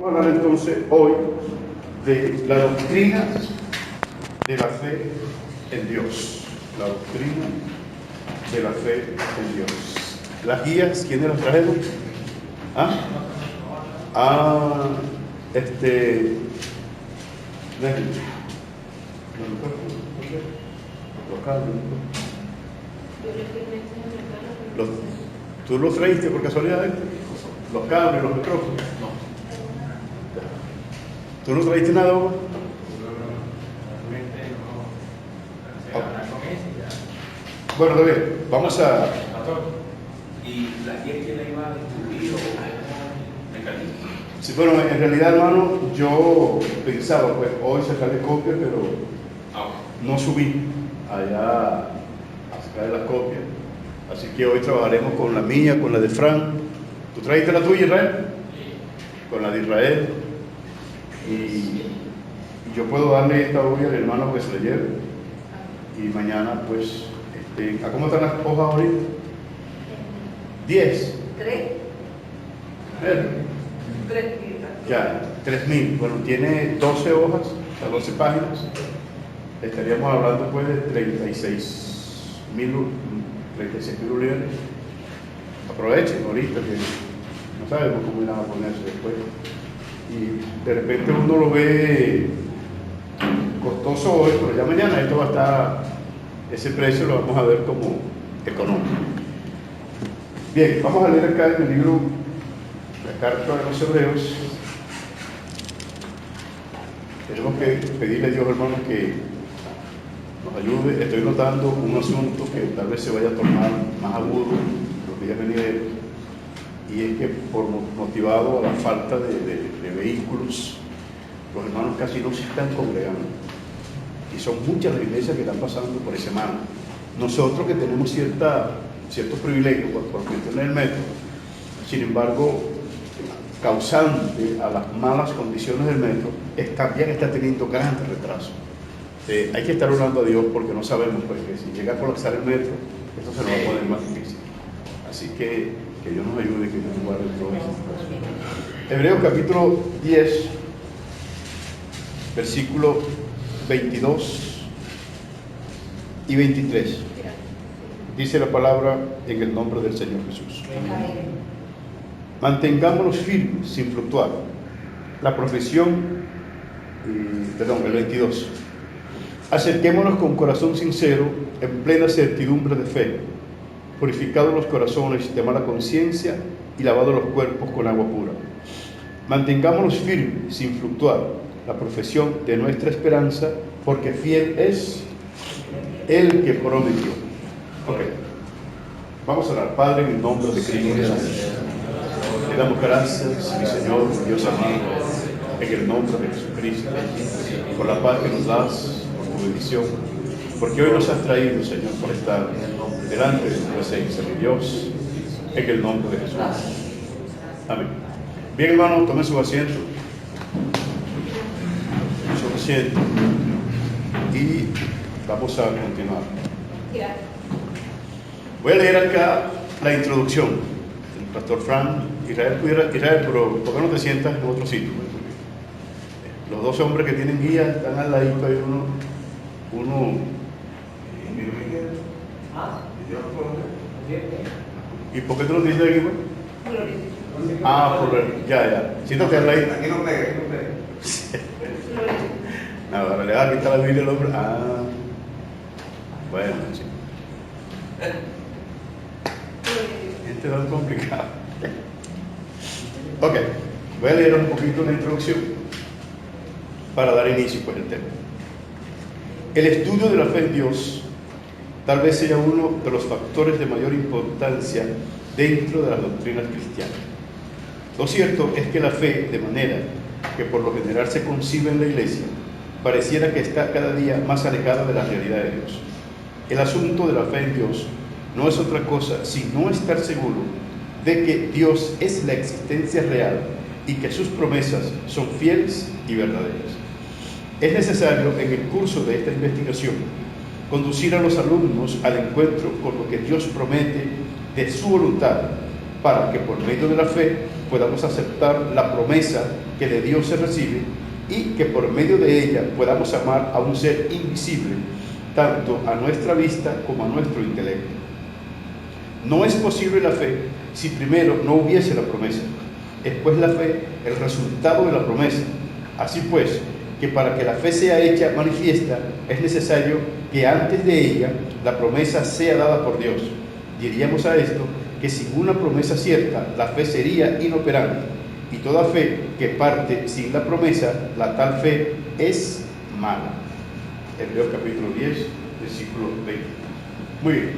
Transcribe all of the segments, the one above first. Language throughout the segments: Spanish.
Vamos a hablar entonces hoy de la doctrina de la fe en Dios. La doctrina de la fe en Dios. Las guías, ¿quiénes las trajeron? ¿Tú los traíste por casualidad? Los cables, los micrófonos. ¿Tú no traíste nada, Omar? Bueno, está bien. Vamos a... ¿Y la guía quién la iba a distribuir o mecanismo? Sí, bueno, en realidad, hermano, yo pensaba, pues, hoy sacarle copia, pero no subí allá a sacarle las copias. Así que hoy trabajaremos con la mía, con la de Fran. ¿Tú trajiste la tuya, Israel? Sí. Con la de Israel. Y yo puedo darle esta hoy al hermano que se la lleve. Y mañana, pues, ¿a cómo están las hojas ahorita? 10. 3. Ya, 3.000. Bueno, tiene 12 hojas, o sea, 12 páginas. Estaríamos hablando, pues, de 36.000 unidades. Aprovechen ahorita, que no sabemos cómo irán a ponerse después. Y de repente uno lo ve costoso hoy, pero ya mañana esto va a estar, ese precio lo vamos a ver como económico. Bien, vamos a leer acá en el libro, la carta de los Hebreos. Tenemos que pedirle a Dios, hermano, que nos ayude. Estoy notando un asunto que tal vez se vaya a tornar más agudo los días venideros, y es que motivado a la falta de vehículos, los hermanos casi no se están congregando, y son muchas las iglesias que están pasando por ese mal. Nosotros que tenemos ciertos privilegios por tener el metro, sin embargo, causante a las malas condiciones del metro, también está teniendo grandes retrasos. Hay que estar orando a Dios, porque no sabemos, pues, que si llega a colapsar el metro, esto se nos va a poner más difícil. Así que Dios nos ayude y que Dios nos guarde todo esto. Hebreos capítulo 10, versículo 22 y 23. Dice la palabra en el nombre del Señor Jesús. Mantengámonos firmes sin fluctuar. La profesión, el 22. Acerquémonos con corazón sincero, en plena certidumbre de fe, purificados los corazones de mala conciencia y lavados los cuerpos con agua pura. Mantengámonos firmes sin fluctuar la profesión de nuestra esperanza, porque fiel es el que prometió. Ok, vamos a orar. Padre, en el nombre de Cristo Jesús, te damos gracias, mi Señor, Dios amado, en el nombre de Jesucristo, por la paz que nos das, por tu bendición, porque hoy nos has traído, Señor, por estar delante de tu presencia, mi Dios, en el nombre de Jesús. Amén. Bien, hermano, tomen su asiento. Su asiento. Y vamos a continuar. Voy a leer acá la introducción del pastor Fran. Israel, pero ¿por qué no te sientas en otro sitio? Los dos hombres que tienen guía están al ladito, hay uno. ¿Y por qué tú lo dices aquí, pues? Ya. Siéntate al ladito. Aquí no pegue. Ahora le va a quitar la Biblia al hombre. Bueno, sí. Este es tan complicado. Ok, voy a leer un poquito la introducción para dar inicio pues al tema. El estudio de la fe en Dios tal vez sea uno de los factores de mayor importancia dentro de las doctrinas cristianas. Lo cierto es que la fe, de manera que por lo general se concibe en la iglesia, pareciera que está cada día más alejada de la realidad de Dios. El asunto de la fe en Dios no es otra cosa sino estar seguro de que Dios es la existencia real y que sus promesas son fieles y verdaderas. Es necesario, en el curso de esta investigación, conducir a los alumnos al encuentro con lo que Dios promete de su voluntad, para que por medio de la fe podamos aceptar la promesa que de Dios se recibe y que por medio de ella podamos amar a un ser invisible, tanto a nuestra vista como a nuestro intelecto. No es posible la fe si primero no hubiese la promesa. Es pues la fe el resultado de la promesa. Así pues, que para que la fe sea hecha manifiesta, es necesario que antes de ella la promesa sea dada por Dios. Diríamos a esto que sin una promesa cierta, la fe sería inoperante, y toda fe que parte sin la promesa, la tal fe es mala. Hebreos capítulo 10, versículo 20. Muy bien.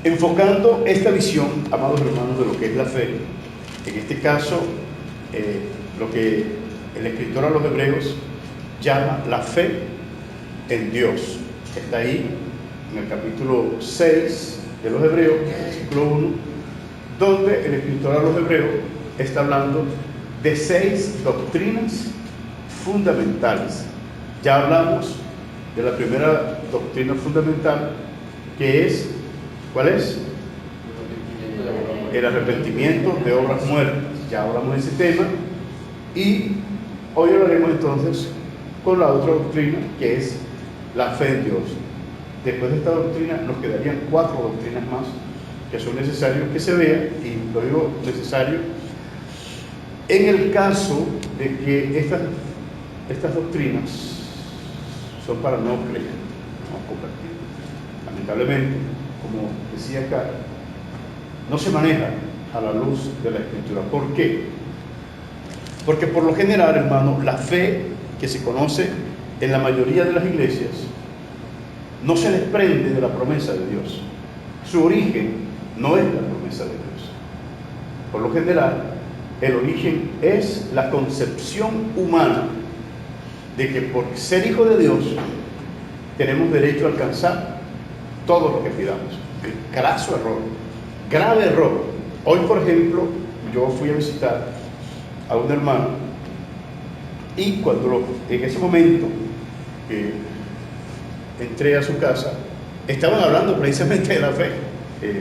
Enfocando esta visión, amados hermanos, de lo que es la fe, en este caso, lo que el escritor a los Hebreos llama la fe en Dios. Está ahí en el capítulo 6 de los Hebreos, versículo 1, donde el escritor a los Hebreos está hablando de 6 doctrinas fundamentales. Ya hablamos de la primera doctrina fundamental, que es, ¿cuál es? El arrepentimiento de obras muertas. Ya hablamos de ese tema y hoy hablaremos entonces con la otra doctrina, que es la fe en Dios. Después de esta doctrina nos quedarían 4 doctrinas más que son necesarios que se vean, y lo digo necesario en el caso de que estas doctrinas son para no creyentes, no convertidos. Lamentablemente, como decía acá, no se maneja a la luz de la Escritura. ¿Por qué? Porque por lo general, hermano, la fe que se conoce en la mayoría de las iglesias no se desprende de la promesa de Dios. Su origen no es la promesa de Dios. Por lo general, el origen es la concepción humana de que por ser hijo de Dios tenemos derecho a alcanzar todo lo que pidamos. Craso error, grave error. Hoy, por ejemplo, yo fui a visitar a un hermano y en ese momento que entré a su casa, estaban hablando precisamente de la fe en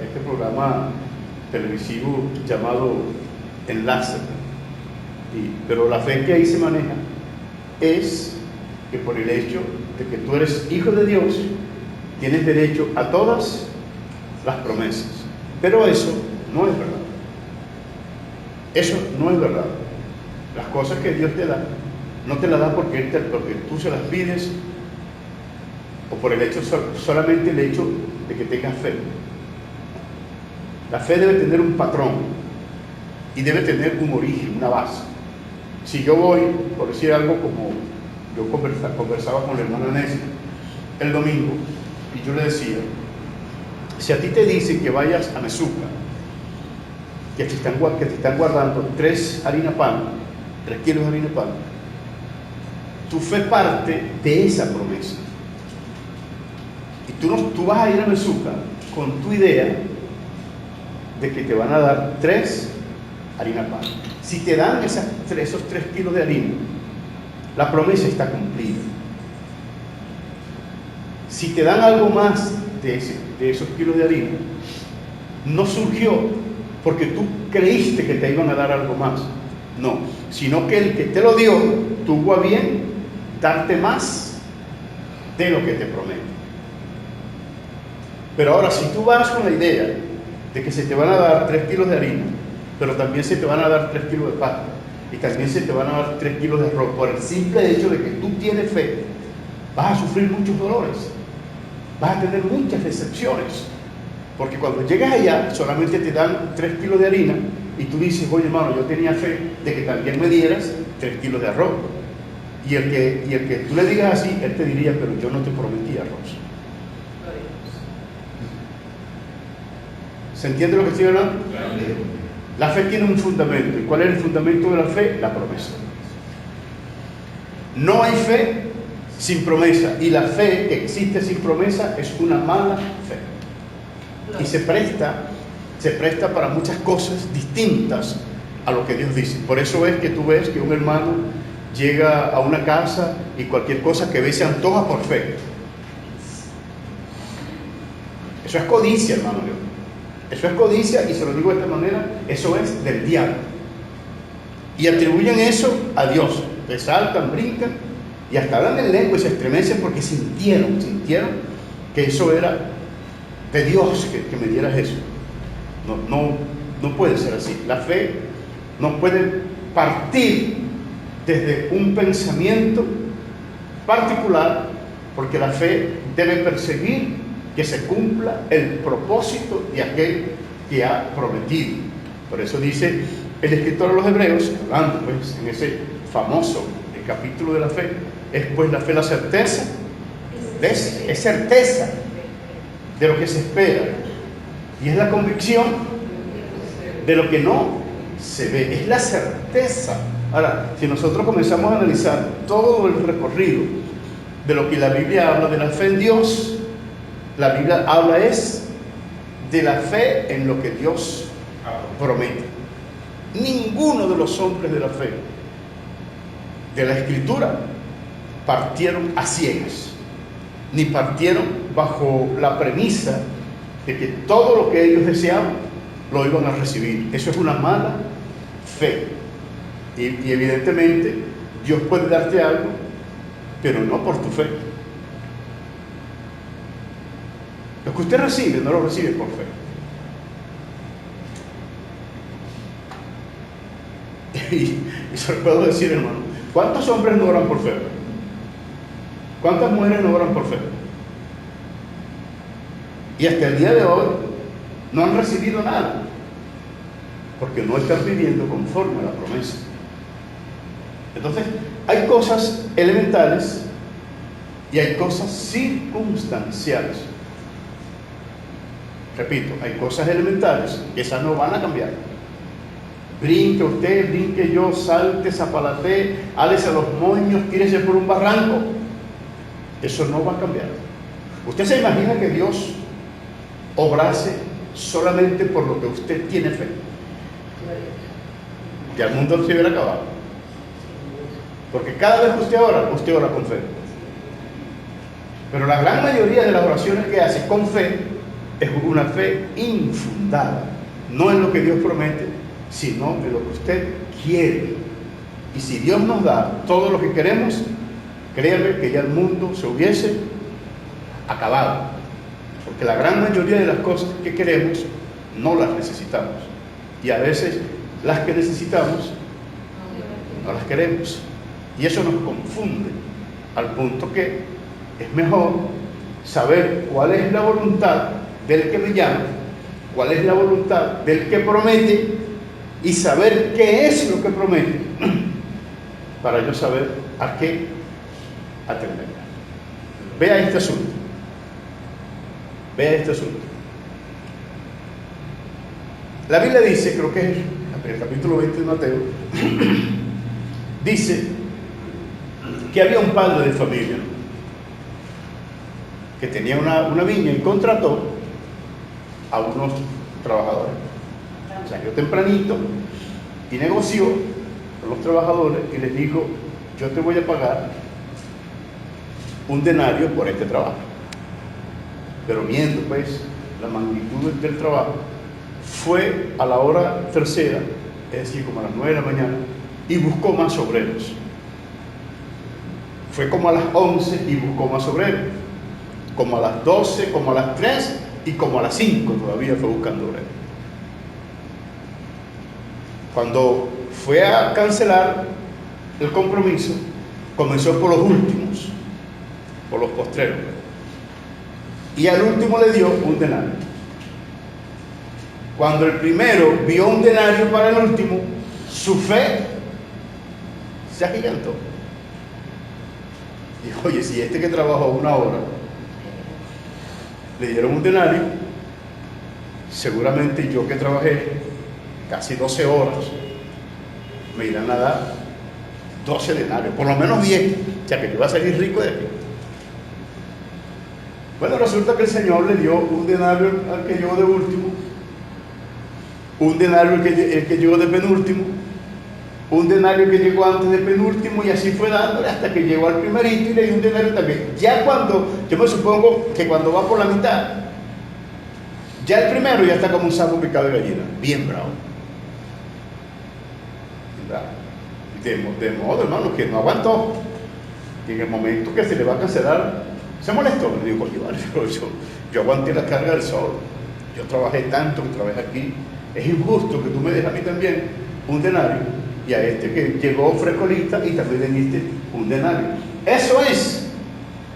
este programa televisivo llamado Enlace. Pero la fe que ahí se maneja es que por el hecho de que tú eres hijo de Dios, tienes derecho a todas las promesas. Pero eso no es verdad. Eso no es verdad. Las cosas que Dios te da, no te las da porque tú se las pides, o por el hecho, solamente el hecho de que tengas fe. La fe debe tener un patrón y debe tener un origen, una base. Si yo voy, por decir algo, como yo conversaba con la hermana Nessie el domingo, y yo le decía, si a ti te dicen que vayas a Mezuca, que te están guardando 3 harina pan, 3 kilos de harina pan, tu fe parte de esa promesa. Y tú vas a ir a Mezuca con tu idea de que te van a dar 3 harina pan. Si te dan esos 3 kilos de harina, la promesa está cumplida. Si te dan algo más de esos kilos de harina, no surgió porque tú creíste que te iban a dar algo más. No, sino que el que te lo dio tuvo a bien darte más de lo que te promete. Pero ahora, si tú vas con la idea de que se te van a dar 3 kilos de harina, pero también se te van a dar 3 kilos de pasta, y también se te van a dar 3 kilos de arroz, por el simple hecho de que tú tienes fe, vas a sufrir muchos dolores, vas a tener muchas decepciones, porque cuando llegas allá solamente te dan 3 kilos de harina y tú dices, oye hermano, yo tenía fe de que también me dieras 3 kilos de arroz, y el que tú le digas así, él te diría, pero yo no te prometí arroz. ¿Se entiende lo que estoy hablando? La fe tiene un fundamento. ¿Y cuál es el fundamento de la fe? La promesa. No hay fe sin promesa. Y la fe que existe sin promesa es una mala fe. Y se presta para muchas cosas distintas a lo que Dios dice. Por eso es que tú ves que un hermano llega a una casa y cualquier cosa que ve se antoja por fe. Eso es codicia, hermano Dios. Eso es codicia, y se lo digo de esta manera, eso es del diablo. Y atribuyen eso a Dios. Resaltan, brincan y hasta hablan en lengua y se estremecen porque sintieron que eso era de Dios, que me dieras eso. No puede ser así. La fe no puede partir desde un pensamiento particular, porque la fe debe perseguir que se cumpla el propósito de aquel que ha prometido. Por eso dice el escritor de los Hebreos, hablando pues en ese famoso capítulo de la fe, es pues la fe la certeza, es certeza de lo que se espera, y es la convicción de lo que no se ve, es la certeza. Ahora, si nosotros comenzamos a analizar todo el recorrido de lo que la Biblia habla de la fe en Dios, la Biblia habla es de la fe en lo que Dios promete. Ninguno de los hombres de la fe de la Escritura partieron a ciegas, ni partieron bajo la premisa de que todo lo que ellos deseaban lo iban a recibir. Eso es una mala fe. Y evidentemente Dios puede darte algo, pero no por tu fe. Lo que usted recibe, no lo recibe por fe. Y se lo puedo decir, hermano, ¿cuántos hombres no oran por fe? ¿Cuántas mujeres no oran por fe? Y hasta el día de hoy no han recibido nada, porque no están viviendo conforme a la promesa. Entonces, hay cosas elementales y hay cosas circunstanciales. Repito, hay cosas elementales que esas no van a cambiar. Brinque usted, brinque yo, salte, zapalatee, álese los moños, tírese por un barranco. Eso no va a cambiar. ¿Usted se imagina que Dios obrase solamente por lo que usted tiene fe? Que al mundo se hubiera acabado. Porque cada vez que usted ora con fe. Pero la gran mayoría de las oraciones que hace con fe es una fe infundada. No en lo que Dios promete, sino en lo que usted quiere. Y si Dios nos da todo lo que queremos, créanme que ya el mundo se hubiese acabado. Porque la gran mayoría de las cosas que queremos no las necesitamos. Y a veces las que necesitamos no las queremos. Y eso nos confunde al punto que es mejor saber cuál es la voluntad del que me llama, cuál es la voluntad del que promete, y saber qué es lo que promete para yo saber a qué atender. Vea este asunto. Vea este asunto. La Biblia dice, creo que es el capítulo 20 de Mateo, dice que había un padre de familia que tenía una viña y contrató a unos trabajadores. Salió tempranito y negoció con los trabajadores y les dijo: yo te voy a pagar un denario por este trabajo. Pero viendo pues la magnitud del trabajo, fue a la hora tercera, es decir, como a las 9 de la mañana, y buscó más obreros. Fue como a las 11 y buscó más obreros, como a las 12, como a las 3 y como a las 5 todavía fue buscando obreros. Cuando fue a cancelar el compromiso, comenzó por los últimos, por los postreros, y al último le dio un denario. Cuando el primero vio un denario para el último, su fe se agigantó. Dijo: oye, si este que trabajó 1 hora le dieron un denario, seguramente yo que trabajé casi 12 horas me irán a dar 12 denarios, por lo menos 10, o sea que yo voy a salir rico de aquí. Bueno, resulta que el Señor le dio un denario al que llegó de último, un denario al que llegó de penúltimo, un denario que llegó antes de penúltimo, y así fue dándole hasta que llegó al primerito y le dio un denario también. Ya cuando, yo me supongo que cuando va por la mitad, Ya el primero ya está como un sapo picado de gallina, bien bravo. Bien bravo. De modo, hermano, que no aguantó. Y en el momento que se le va a cancelar, se molestó. Le digo, oye, vale, pero yo aguanté la carga del sol. Yo trabajé tanto, que trabajé aquí. Es injusto que tú me dejes a mí también un denario y a este que llegó frescolista y también le diste un denario. Eso es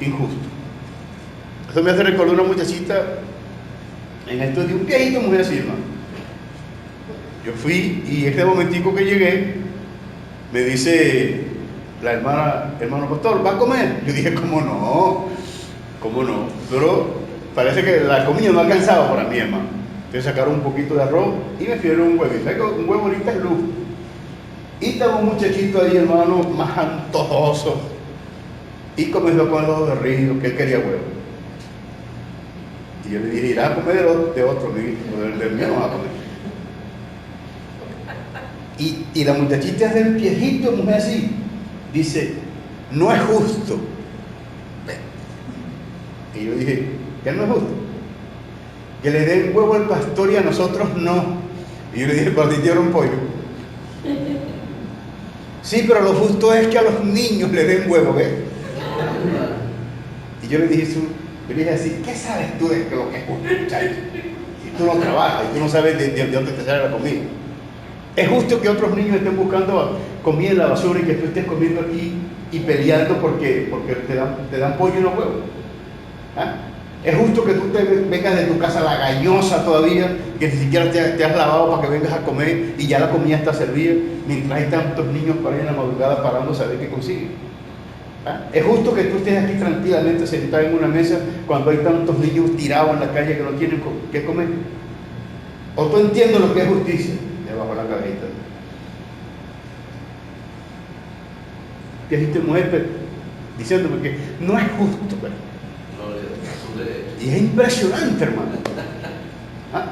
injusto. Eso me hace recordar una muchachita en esto de un viejito muy así, hermano. Yo fui y este momentico que llegué, me dice la hermana, hermano pastor, ¿va a comer? Yo dije, ¿cómo no? Pero parece que la comida no alcanzaba para mí, hermano. Entonces sacaron un poquito de arroz y me dieron un huevito. Un huevo ahorita es luz. Y estaba un muchachito ahí, hermano, más antojoso. Y comenzó con los de río, que él quería huevo. Y yo le dije, irá a comer de otro, del mío no va a comer. Y la muchachita es del viejito, mujer así. Dice, no es justo. Y yo dije, ¿qué no es justo? Que le den huevo al pastor y a nosotros no. Y yo le dije, para ti te dieron pollo. Sí, pero lo justo es que a los niños le den huevo, ¿ves? Y yo le dije así, ¿qué sabes tú de lo que es justo, muchacho? Y tú no trabajas, y tú no sabes de dónde te sale la comida. Es justo que otros niños estén buscando comida en la basura y que tú estés comiendo aquí y peleando porque te dan pollo y no huevos. ¿Ah? Es justo que tú te vengas de tu casa lagañosa todavía, que ni siquiera te has lavado para que vengas a comer y ya la comida está servida, mientras hay tantos niños para ir en la madrugada parando a saber qué consiguen. ¿Ah? Es justo que tú estés aquí tranquilamente sentado en una mesa cuando hay tantos niños tirados en la calle que no tienen qué comer. ¿O tú entiendes lo que es justicia? Debajo de la cabecita. Que dijiste mujer diciéndome que no es justo, pero. Y es impresionante, hermano. ¿Ah?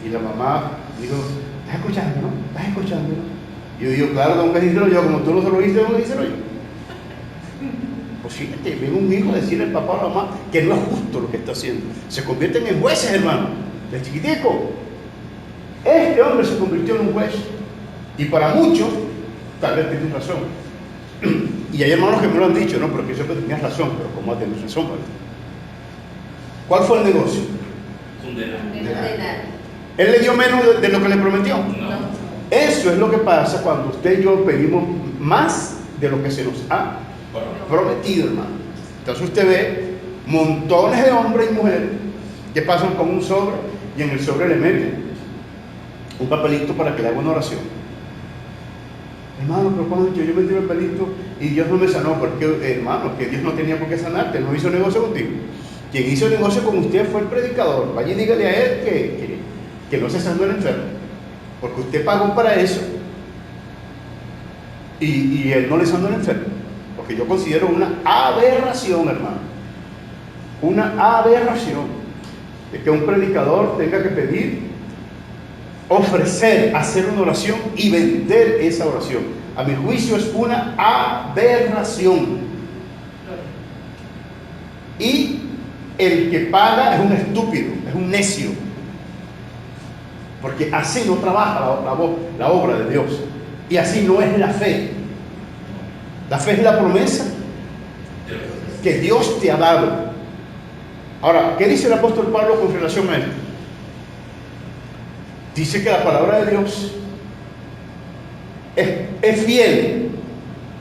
Y la mamá dijo, ¿estás escuchando, no? ¿Estás escuchando, no? Yo digo, claro, tengo que decirlo yo, como tú no se lo viste, tengo que decirlo yo. Pues fíjate, viene un hijo a decirle al papá o a la mamá que no es justo lo que está haciendo. Se convierten en jueces, hermano, de chiquitico. Este hombre se convirtió en un juez. Y para muchos, tal vez tiene razón. Y hay hermanos que me lo han dicho, no, pero que yo siempre tenías razón, pero ¿cómo has tenido razón, ¿vale? ¿Cuál fue el negocio? Un denario. ¿Él le dio menos de lo que le prometió? No. Eso es lo que pasa cuando usted y yo pedimos más de lo que se nos ha prometido, hermano. Entonces usted ve montones de hombres y mujeres que pasan con un sobre y en el sobre le meten un papelito para que le haga una oración. Hermano, pero cuando yo metí el papelito y Dios no me sanó, porque hermano, que Dios no tenía por qué sanarte, no hizo negocio contigo. Quien hizo negocio con usted fue el predicador. Vaya y dígale a él que no se sanó el enfermo, porque usted pagó para eso y él no le sanó el enfermo, porque yo considero una aberración, hermano, una aberración de que un predicador tenga que pedir, ofrecer, hacer una oración y vender esa oración. A mi juicio es una aberración. Y el que paga es un estúpido, es un necio, porque así no trabaja la obra de Dios, y así no es la fe. La fe es la promesa que Dios te ha dado. Ahora, ¿qué dice el apóstol Pablo con relación a esto? Dice que la palabra de Dios es fiel,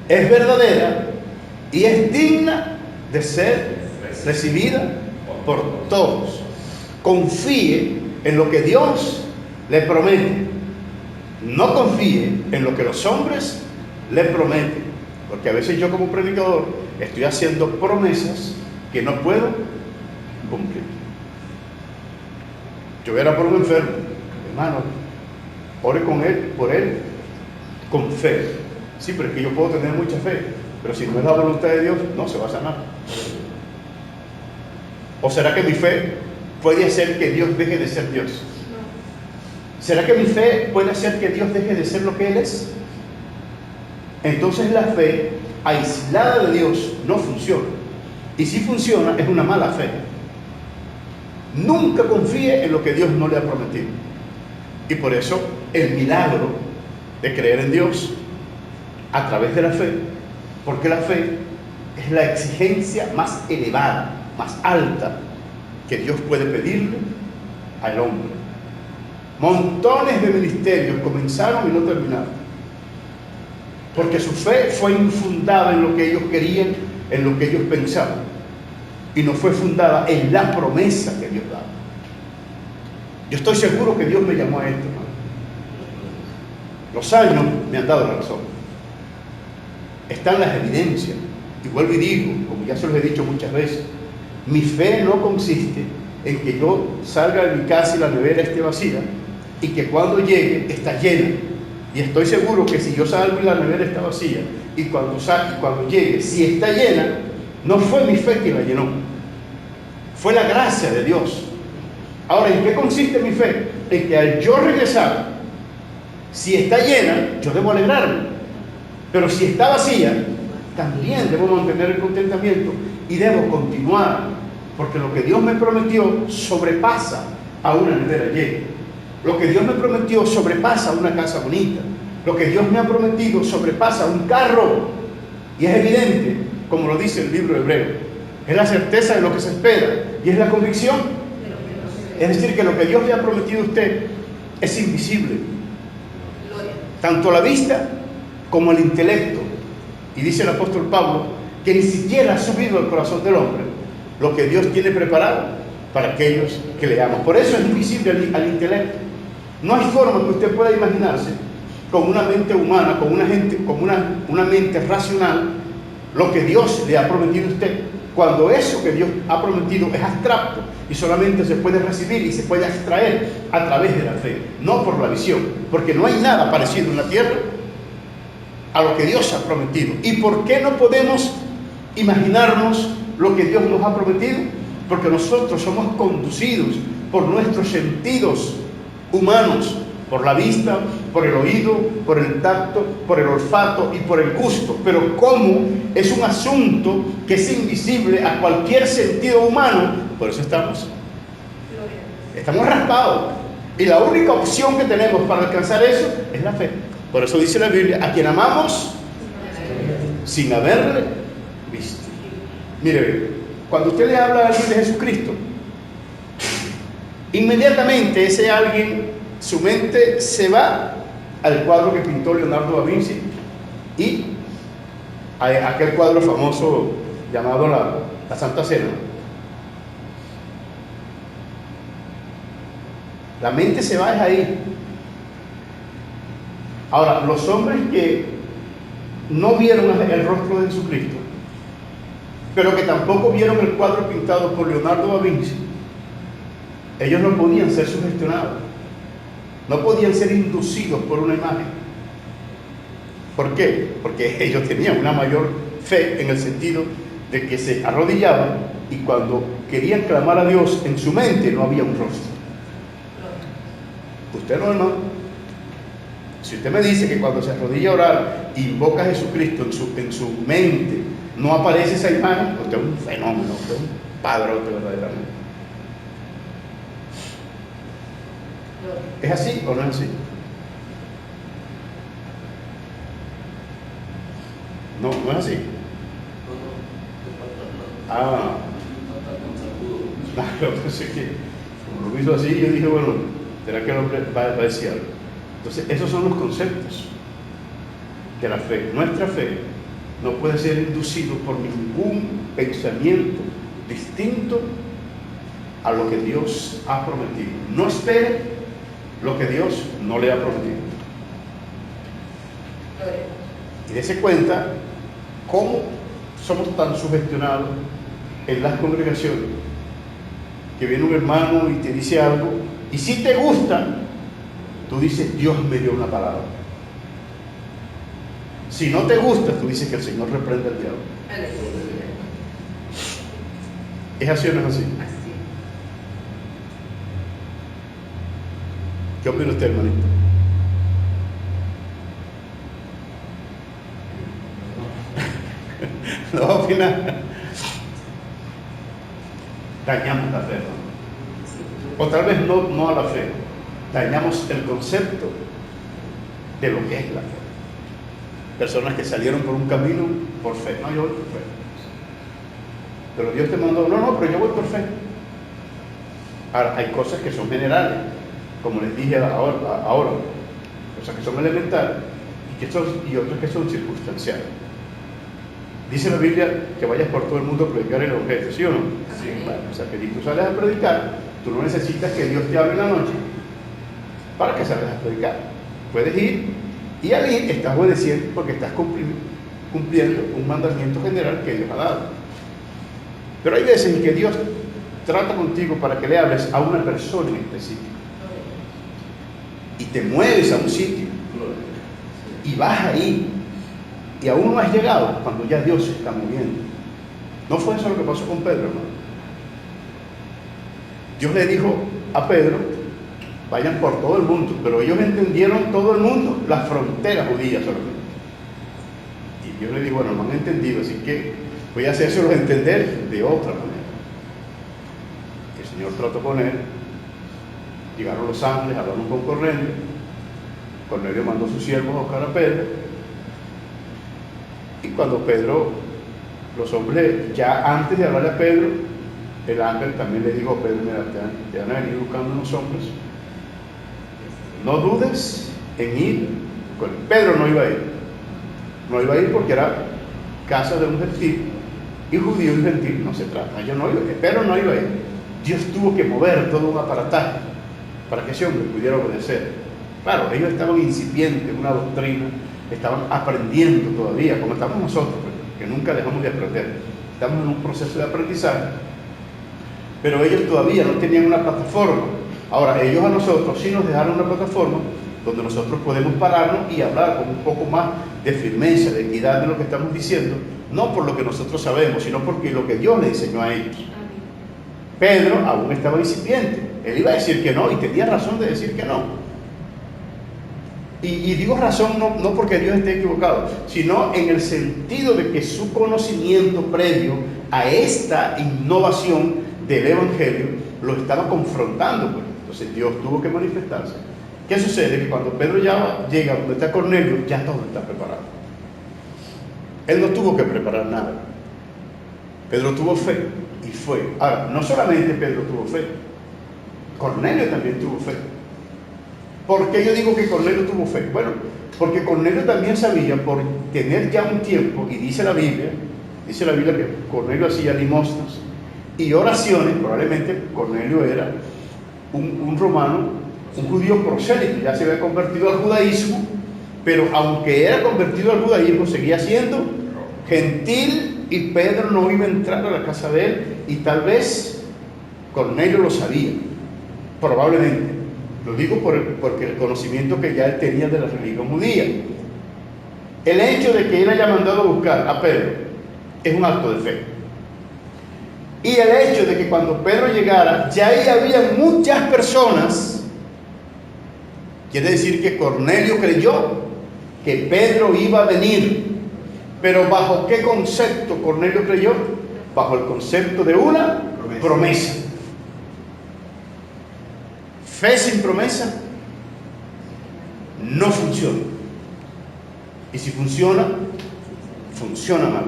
es verdadera y es digna de ser recibida por todos. Confíe en lo que Dios le promete. No confíe en lo que los hombres le prometen. Porque a veces yo como predicador estoy haciendo promesas que no puedo cumplir. Yo voy a orar por un enfermo. Hermano, ore con él, por él, con fe. Sí, pero es que yo puedo tener mucha fe, pero si no es la voluntad de Dios, no se va a sanar. ¿O será que mi fe puede hacer que Dios deje de ser Dios? ¿Será que mi fe puede hacer que Dios deje de ser lo que Él es? Entonces la fe aislada de Dios no funciona. Y si funciona, es una mala fe. Nunca confíe en lo que Dios no le ha prometido. Y por eso el milagro de creer en Dios a través de la fe, porque la fe es la exigencia más elevada, más alta que Dios puede pedirle al hombre. Montones de ministerios comenzaron y no terminaron, porque su fe fue infundada en lo que ellos querían, en lo que ellos pensaban, y no fue fundada en la promesa que Dios daba. Yo estoy seguro que Dios me llamó a esto, hermano. Los años me han dado la razón. Están las evidencias. Y vuelvo y digo, como ya se los he dicho muchas veces, mi fe no consiste en que yo salga de mi casa y la nevera esté vacía y que cuando llegue está llena. Y estoy seguro que si yo salgo y la nevera está vacía y cuando llegue, si está llena, no fue mi fe que la llenó, fue la gracia de Dios. Ahora, ¿en qué consiste mi fe? En que al yo regresar, si está llena, yo debo alegrarme, pero si está vacía, también debo mantener el contentamiento y debo continuar, porque lo que Dios me prometió sobrepasa a una nevera llena. Lo que Dios me prometió sobrepasa a una casa bonita. Lo que Dios me ha prometido sobrepasa a un carro. Y es evidente, como lo dice el libro de Hebreo, es la certeza de lo que se espera y es la convicción. Es decir, que lo que Dios le ha prometido a usted es invisible, tanto a la vista como al intelecto. Y dice el apóstol Pablo que ni siquiera ha subido al corazón del hombre lo que Dios tiene preparado para aquellos que le aman. Por eso es invisible al intelecto. No hay forma que usted pueda imaginarse con una mente humana, con una mente racional, lo que Dios le ha prometido a usted, cuando eso que Dios ha prometido es abstracto y solamente se puede recibir y se puede extraer a través de la fe, no por la visión, porque no hay nada parecido en la tierra a lo que Dios ha prometido. ¿Y por qué no podemos imaginarnos lo que Dios nos ha prometido? Porque nosotros somos conducidos por nuestros sentidos humanos, por la vista, por el oído, por el tacto, por el olfato y por el gusto. Pero como es un asunto que es invisible a cualquier sentido humano, por eso estamos raspados. Y la única opción que tenemos para alcanzar eso es la fe. Por eso dice la Biblia, a quien amamos sin haberle visto. Mire, cuando usted le habla a alguien de Jesucristo, inmediatamente ese alguien, su mente se va al cuadro que pintó Leonardo da Vinci y a aquel cuadro famoso llamado la Santa Cena. La mente se va ahí. Ahora, los hombres que no vieron el rostro de Jesucristo, pero que tampoco vieron el cuadro pintado por Leonardo da Vinci, ellos no podían ser sugestionados, no podían ser inducidos por una imagen. ¿Por qué? Porque ellos tenían una mayor fe en el sentido de que se arrodillaban y cuando querían clamar a Dios en su mente no había un rostro. Usted no, hermano. Si usted me dice que cuando se arrodilla a orar invoca a Jesucristo en su mente, no aparece esa imagen, usted es un fenómeno, usted es un padrote verdaderamente. ¿Es así o no es así? No, no es así. Claro, entonces que como lo hizo así, yo dije, bueno, ¿será que el hombre va a decir algo? Entonces, esos son los conceptos de la fe. Nuestra fe no puede ser inducido por ningún pensamiento distinto a lo que Dios ha prometido. No espere lo que Dios no le ha prometido. Y dése cuenta cómo somos tan sugestionados en las congregaciones, que viene un hermano y te dice algo, y si te gusta, tú dices, Dios me dio una palabra. Si no te gusta, tú dices que el Señor reprende al diablo. ¿Es así o no es así? ¿Qué opina usted, hermanito? No va a opinar. Dañamos la fe, hermano. O tal vez no a la fe. Dañamos el concepto de lo que es la fe. Personas que salieron por un camino por fe. No, yo voy por fe. Pero Dios te mandó, no, pero yo voy por fe. Ahora, hay cosas que son generales, como les dije ahora, cosas que son elementales y otras que son circunstanciales. Dice la Biblia que vayas por todo el mundo a predicar el evangelio, ¿sí o no? Sí. Bueno, o sea, que si tú sales a predicar, tú no necesitas que Dios te hable en la noche para que salgas a predicar. Puedes ir y al ir estás obedeciendo porque estás cumpliendo un mandamiento general que Dios ha dado. Pero hay veces en que Dios trata contigo para que le hables a una persona en específico. Y te mueves a un sitio y vas ahí y aún no has llegado cuando ya Dios se está moviendo. No fue eso lo que pasó con Pedro, hermano. Dios le dijo a Pedro, vayan por todo el mundo, pero ellos entendieron todo el mundo, las fronteras judías solamente. Y Dios le dijo, bueno, no han entendido, así que voy a hacérselos entender de otra manera. El Señor trató con él, llegaron los ángeles, hablaron con Cornelio. Cornelio mandó a sus siervos a buscar a Pedro. Y cuando Pedro, los hombres, ya antes de hablarle a Pedro, el ángel también le dijo a Pedro, mira, te van a venir buscando unos hombres. No dudes en ir. Pedro no iba a ir. No iba a ir porque era casa de un gentil. Y judío y gentil no se trata. Pedro no iba a ir. Dios tuvo que mover todo un aparataje para que ese hombre pudiera obedecer. Claro, ellos estaban incipientes en una doctrina, estaban aprendiendo todavía, como estamos nosotros, que nunca dejamos de aprender. Estamos en un proceso de aprendizaje, pero ellos todavía no tenían una plataforma. Ahora, ellos a nosotros sí nos dejaron una plataforma donde nosotros podemos pararnos y hablar con un poco más de firmeza, de equidad de lo que estamos diciendo, no por lo que nosotros sabemos, sino porque lo que Dios le enseñó a ellos. Pedro aún estaba incipiente, él iba a decir que no y tenía razón de decir que no. Y digo razón no porque Dios esté equivocado, sino en el sentido de que su conocimiento previo a esta innovación del Evangelio lo estaba confrontando, pues. Entonces Dios tuvo que manifestarse. ¿Qué sucede? Que cuando Pedro ya llega donde está Cornelio, ya todo está preparado. Él no tuvo que preparar nada. Pedro tuvo fe y fue. Ahora, no solamente Pedro tuvo fe, Cornelio también tuvo fe. ¿Por qué yo digo que Cornelio tuvo fe? Bueno, porque Cornelio también sabía, por tener ya un tiempo, y dice la Biblia que Cornelio hacía limosnas y oraciones. Probablemente Cornelio era un romano, un judío prosélito, ya se había convertido al judaísmo, pero aunque era convertido al judaísmo, seguía siendo gentil y Pedro no iba a entrar a la casa de él, y tal vez Cornelio lo sabía, probablemente. Lo digo porque el conocimiento que ya él tenía de la religión judía. El hecho de que él haya mandado a buscar a Pedro es un acto de fe. Y el hecho de que cuando Pedro llegara, ya ahí había muchas personas, quiere decir que Cornelio creyó que Pedro iba a venir. Pero ¿bajo qué concepto Cornelio creyó? Bajo el concepto de una promesa. Fe sin promesa no funciona. Y si funciona, funciona mal.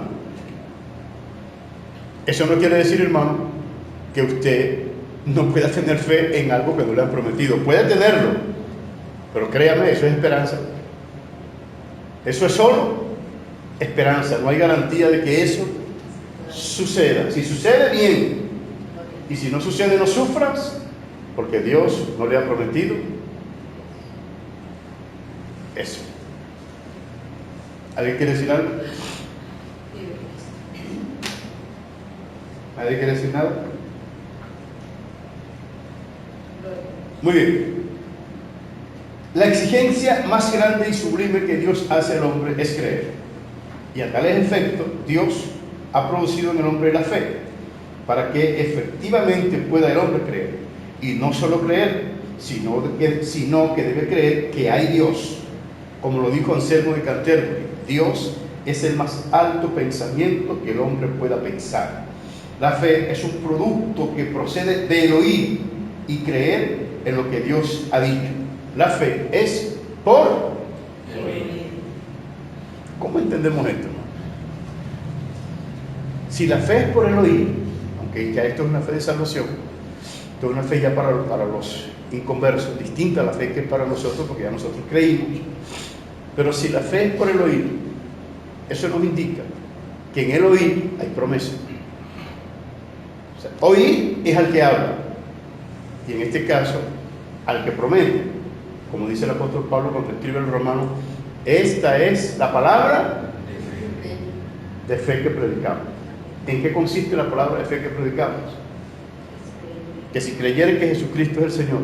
Eso no quiere decir, hermano, que usted no pueda tener fe en algo que no le han prometido. Puede tenerlo, pero créame, eso es esperanza. Eso es solo esperanza. No hay garantía de que eso suceda. Si sucede, bien. Y si no sucede, no sufras, porque Dios no le ha prometido eso. ¿Alguien quiere decir algo? ¿Nadie quiere decir nada? Muy bien. La exigencia más grande y sublime que Dios hace al hombre es creer. Y a tales efectos, Dios ha producido en el hombre la fe, para que efectivamente pueda el hombre creer. Y no solo creer, sino que debe creer que hay Dios. Como lo dijo Anselmo de Canterbury, Dios es el más alto pensamiento que el hombre pueda pensar. La fe es un producto que procede del oír y creer en lo que Dios ha dicho. La fe es por... ¿Cómo entendemos esto, hermano? Si la fe es por el oír, aunque ya esto es una fe de salvación, esto es una fe ya para los inconversos, distinta a la fe que es para nosotros, porque ya nosotros creímos. Pero si la fe es por el oír, eso nos indica que en el oír hay promesa. O sea, oír es al que habla, y en este caso, al que promete. Como dice el apóstol Pablo cuando escribe el Romano, esta es la palabra de fe que predicamos. ¿En qué consiste la palabra de fe que predicamos? Que si creyeres que Jesucristo es el Señor,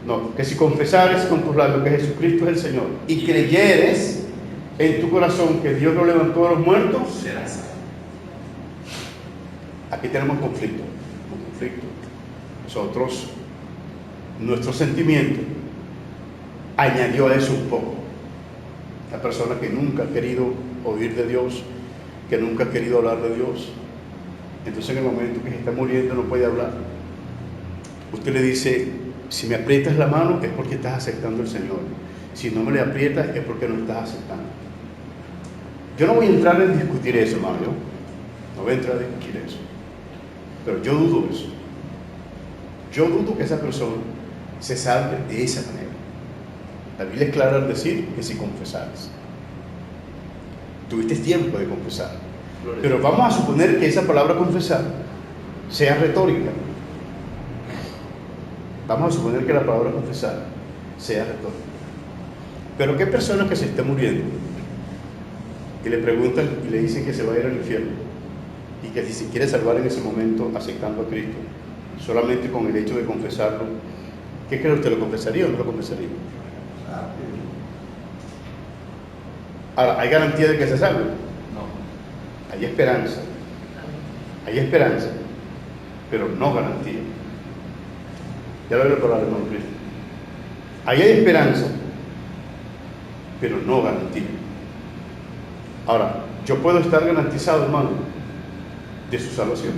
no, que si confesares con tus labios que Jesucristo es el Señor y creyeres en tu corazón que Dios lo levantó de los muertos, serás salvo. Aquí tenemos conflicto. Nosotros, nuestro sentimiento añadió a eso un poco. La persona que nunca ha querido oír de Dios, que nunca ha querido hablar de Dios, entonces en el momento que se está muriendo no puede hablar. Usted le dice, si me aprietas la mano es porque estás aceptando al Señor. Si no me le aprietas es porque no estás aceptando. Yo no voy a entrar en discutir eso, hermano. No voy a entrar a discutir eso. Pero yo dudo eso. Yo dudo que esa persona se salve de esa manera. La Biblia es clara al decir que si confesares. Tuviste tiempo de confesar. Pero vamos a suponer que esa palabra confesar sea retórica. Vamos a suponer que la palabra confesar sea retórica. Pero ¿qué persona que se está muriendo y le preguntan y le dicen que se va a ir al infierno y que si se quiere salvar en ese momento aceptando a Cristo, solamente con el hecho de confesarlo, ¿qué cree usted? ¿Lo confesaría o no lo confesaría? Ahora, ¿hay garantía de que se salve? No. Hay esperanza. Hay esperanza, pero no garantía. Ya lo voy a preparar, hermano Cristo. Ahí hay esperanza, pero no garantía. Ahora, yo puedo estar garantizado, hermano, de su salvación.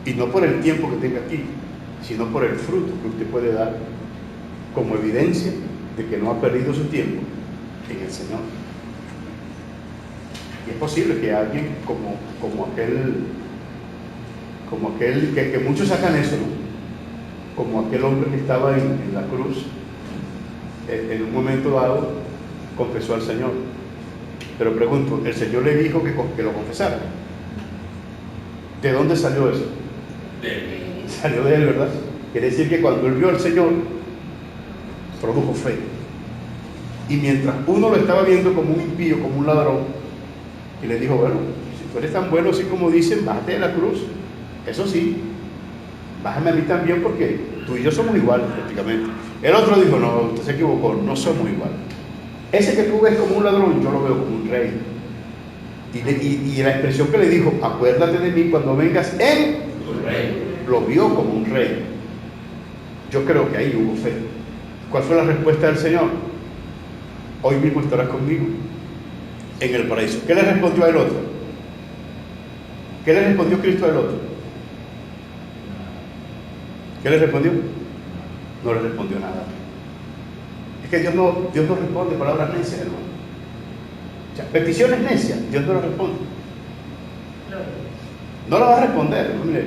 Y no por el tiempo que tenga aquí, sino por el fruto que usted puede dar como evidencia de que no ha perdido su tiempo en el Señor. Y es posible que alguien como aquel que muchos sacan eso, ¿no? Como aquel hombre que estaba en la cruz, en un momento dado confesó al Señor. Pero pregunto, el Señor le dijo que lo confesara. ¿De dónde salió eso? Salió de él, ¿verdad? Quiere decir que cuando él vio al Señor, produjo fe. Y mientras uno lo estaba viendo como un impío, como un ladrón, y le dijo, bueno, si tú eres tan bueno así como dicen, bájate de la cruz. Eso sí, bájame a mí también porque tú y yo somos iguales prácticamente. El otro dijo, no, usted se equivocó, no somos iguales. Ese que tú ves como un ladrón, yo lo veo como un rey. Y la expresión que le dijo, acuérdate de mí cuando vengas en tu reino, lo vio como un rey. Yo creo que ahí hubo fe. ¿Cuál fue la respuesta del Señor? Hoy mismo estarás conmigo en el paraíso. ¿Qué le respondió al otro? ¿Qué le respondió Cristo al otro? ¿Qué le respondió? No le respondió nada. Es que Dios no responde palabras necias, hermano. O sea, peticiones necias, Dios no las responde. No las va a responder, hermano. Mire,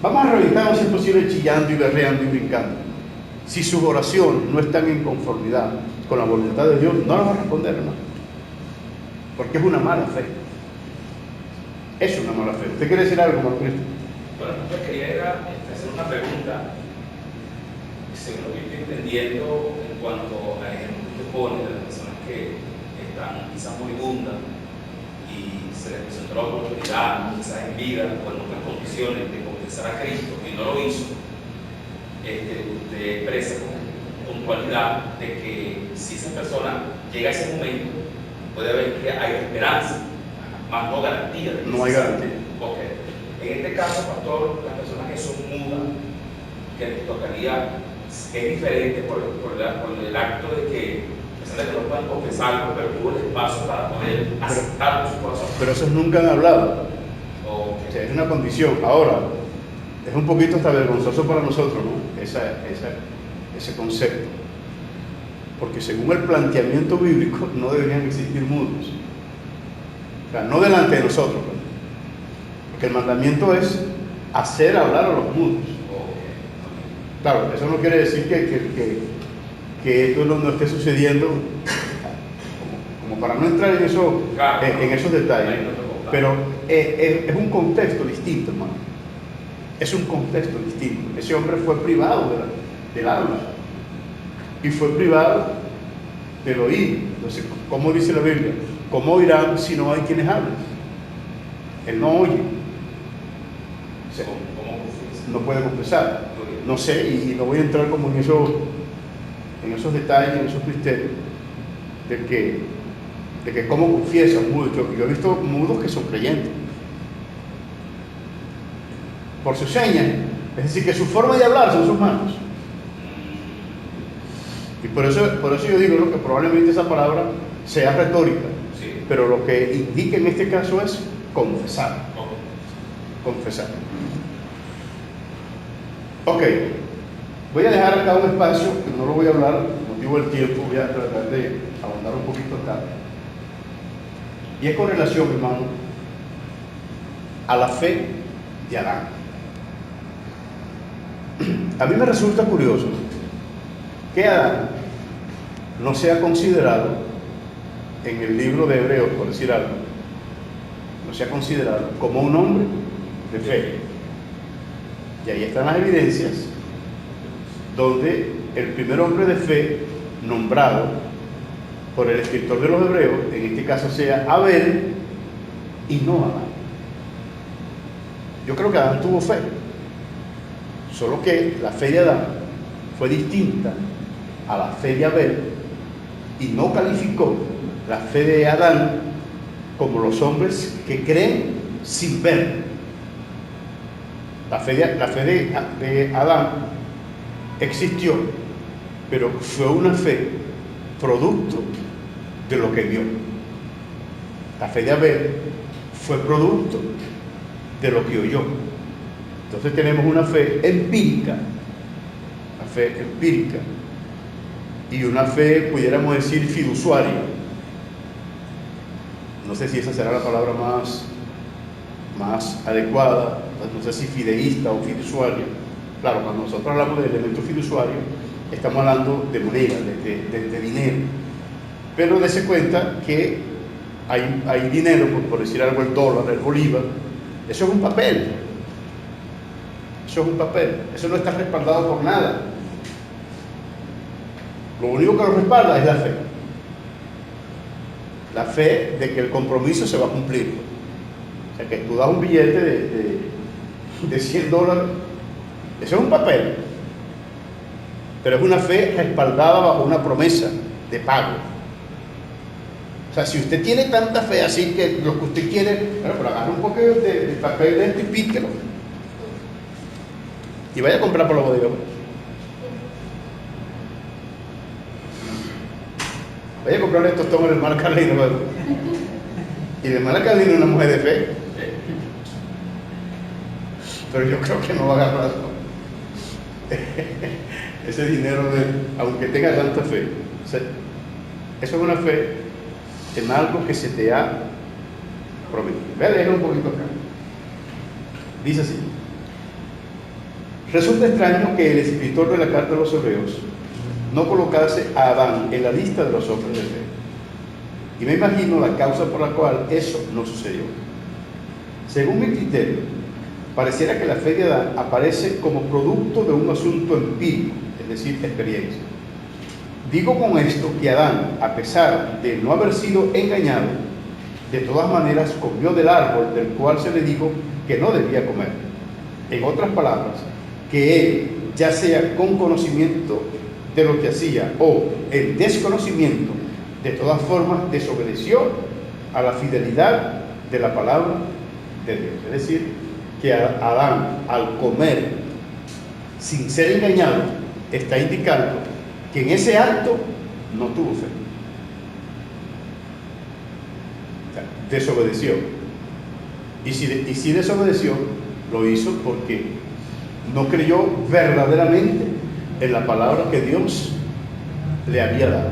vamos a reventarnos si es posible chillando y berreando y brincando. Si sus oraciones no están en conformidad con la voluntad de Dios, no las va a responder, hermano. Porque es una mala fe. Es una mala fe. ¿Usted quiere decir algo, hermano Cristo? Bueno, yo quería hacer una pregunta, según lo que estoy entendiendo, en cuanto al ejemplo que pone de las personas que están quizás moribundas y se les presentó la oportunidad, quizás en vida o en otras condiciones, de confesar a Cristo y no lo hizo. Usted expresa con puntualidad de que si esa persona llega a ese momento, puede haber que hay esperanza, más no garantía. No hay garantía. Okay. En este caso, pastor, las personas que son mudas, que les tocaría, es diferente por el acto de que, a pesar de que no puedan confesarlo, pero tuvo el espacio para poder aceptarlo en su corazón. Pero esos nunca han hablado. Okay. O sea, es una condición. Ahora, Es un poquito hasta vergonzoso para nosotros, ¿no? Ese concepto. Porque según el planteamiento bíblico no deberían existir mudos. O sea, no delante de nosotros, ¿no? Porque el mandamiento es hacer hablar a los mudos. Claro, eso no quiere decir que esto no esté sucediendo, como para no entrar en esos detalles, pero es un contexto distinto, hermano. Es un contexto distinto. Ese hombre fue privado del habla y fue privado del oír. Entonces, ¿cómo dice la Biblia? ¿Cómo oirán si no hay quienes hablen? Él no oye. O sea, no puede confesar. No sé, y no voy a entrar como en esos detalles, en esos misterios de que cómo confiesa un mudo. Yo he visto mudos que son creyentes por sus señas, es decir, que su forma de hablar son sus manos. Y por eso yo digo, ¿no?, que probablemente esa palabra sea retórica, sí, pero lo que indica en este caso es confesar. Confesar. Ok, voy a dejar acá un espacio, que no lo voy a hablar, por motivo del tiempo, voy a tratar de ahondar un poquito acá. Y es con relación, hermano, a la fe de Adán. A mí me resulta curioso que Adán no sea considerado en el libro de Hebreos, por decir algo, no sea considerado como un hombre de fe. Y ahí están las evidencias donde el primer hombre de fe nombrado por el escritor de los Hebreos, en este caso sea Abel y no Adán. Yo creo que Adán tuvo fe, solo que la fe de Adán fue distinta a la fe de Abel y no calificó la fe de Adán como los hombres que creen sin ver. La fe de Adán existió, pero fue una fe producto de lo que vio. La fe de Abel fue producto de lo que oyó. Entonces tenemos una fe empírica, y una fe, pudiéramos decir, fiduciaria. No sé si esa será la palabra más adecuada, no sé si fideísta o fiduciaria. Claro, cuando nosotros hablamos de elementos fiduciarios, estamos hablando de moneda, de dinero. Pero dése cuenta que hay dinero, por decir algo, el dólar, el bolívar, eso es un papel. Eso es un papel, eso no está respaldado por nada. Lo único que lo respalda es la fe. La fe de que el compromiso se va a cumplir. O sea, que tú das un billete de $100, eso es un papel, pero es una fe respaldada bajo una promesa de pago. O sea, si usted tiene tanta fe así que lo que usted quiere, bueno, pero agarre un poco de papel de esto y píquelo y vaya a comprar por la bodega. Vaya a comprar estos tomos de hermana Carlina, ¿verdad? Y de hermana Carlina es una mujer de fe, pero yo creo que no va a agarrar ese dinero aunque tenga tanta fe. O sea, eso es una fe en algo que se te ha prometido. Voy a leer un poquito acá. Dice así: resulta extraño que el escritor de la carta de los Hebreos no colocase a Adán en la lista de los hombres de fe. Y me imagino la causa por la cual eso no sucedió. Según mi criterio, pareciera que la fe de Adán aparece como producto de un asunto empírico, es decir, experiencia. Digo con esto que Adán, a pesar de no haber sido engañado, de todas maneras comió del árbol del cual se le dijo que no debía comer. En otras palabras, que él, ya sea con conocimiento de lo que hacía o en desconocimiento, de todas formas desobedeció a la fidelidad de la palabra de Dios. Es decir, que Adán, al comer sin ser engañado, está indicando que en ese acto no tuvo fe. O sea, desobedeció. Y si desobedeció, lo hizo porque No creyó verdaderamente en la palabra que Dios le había dado.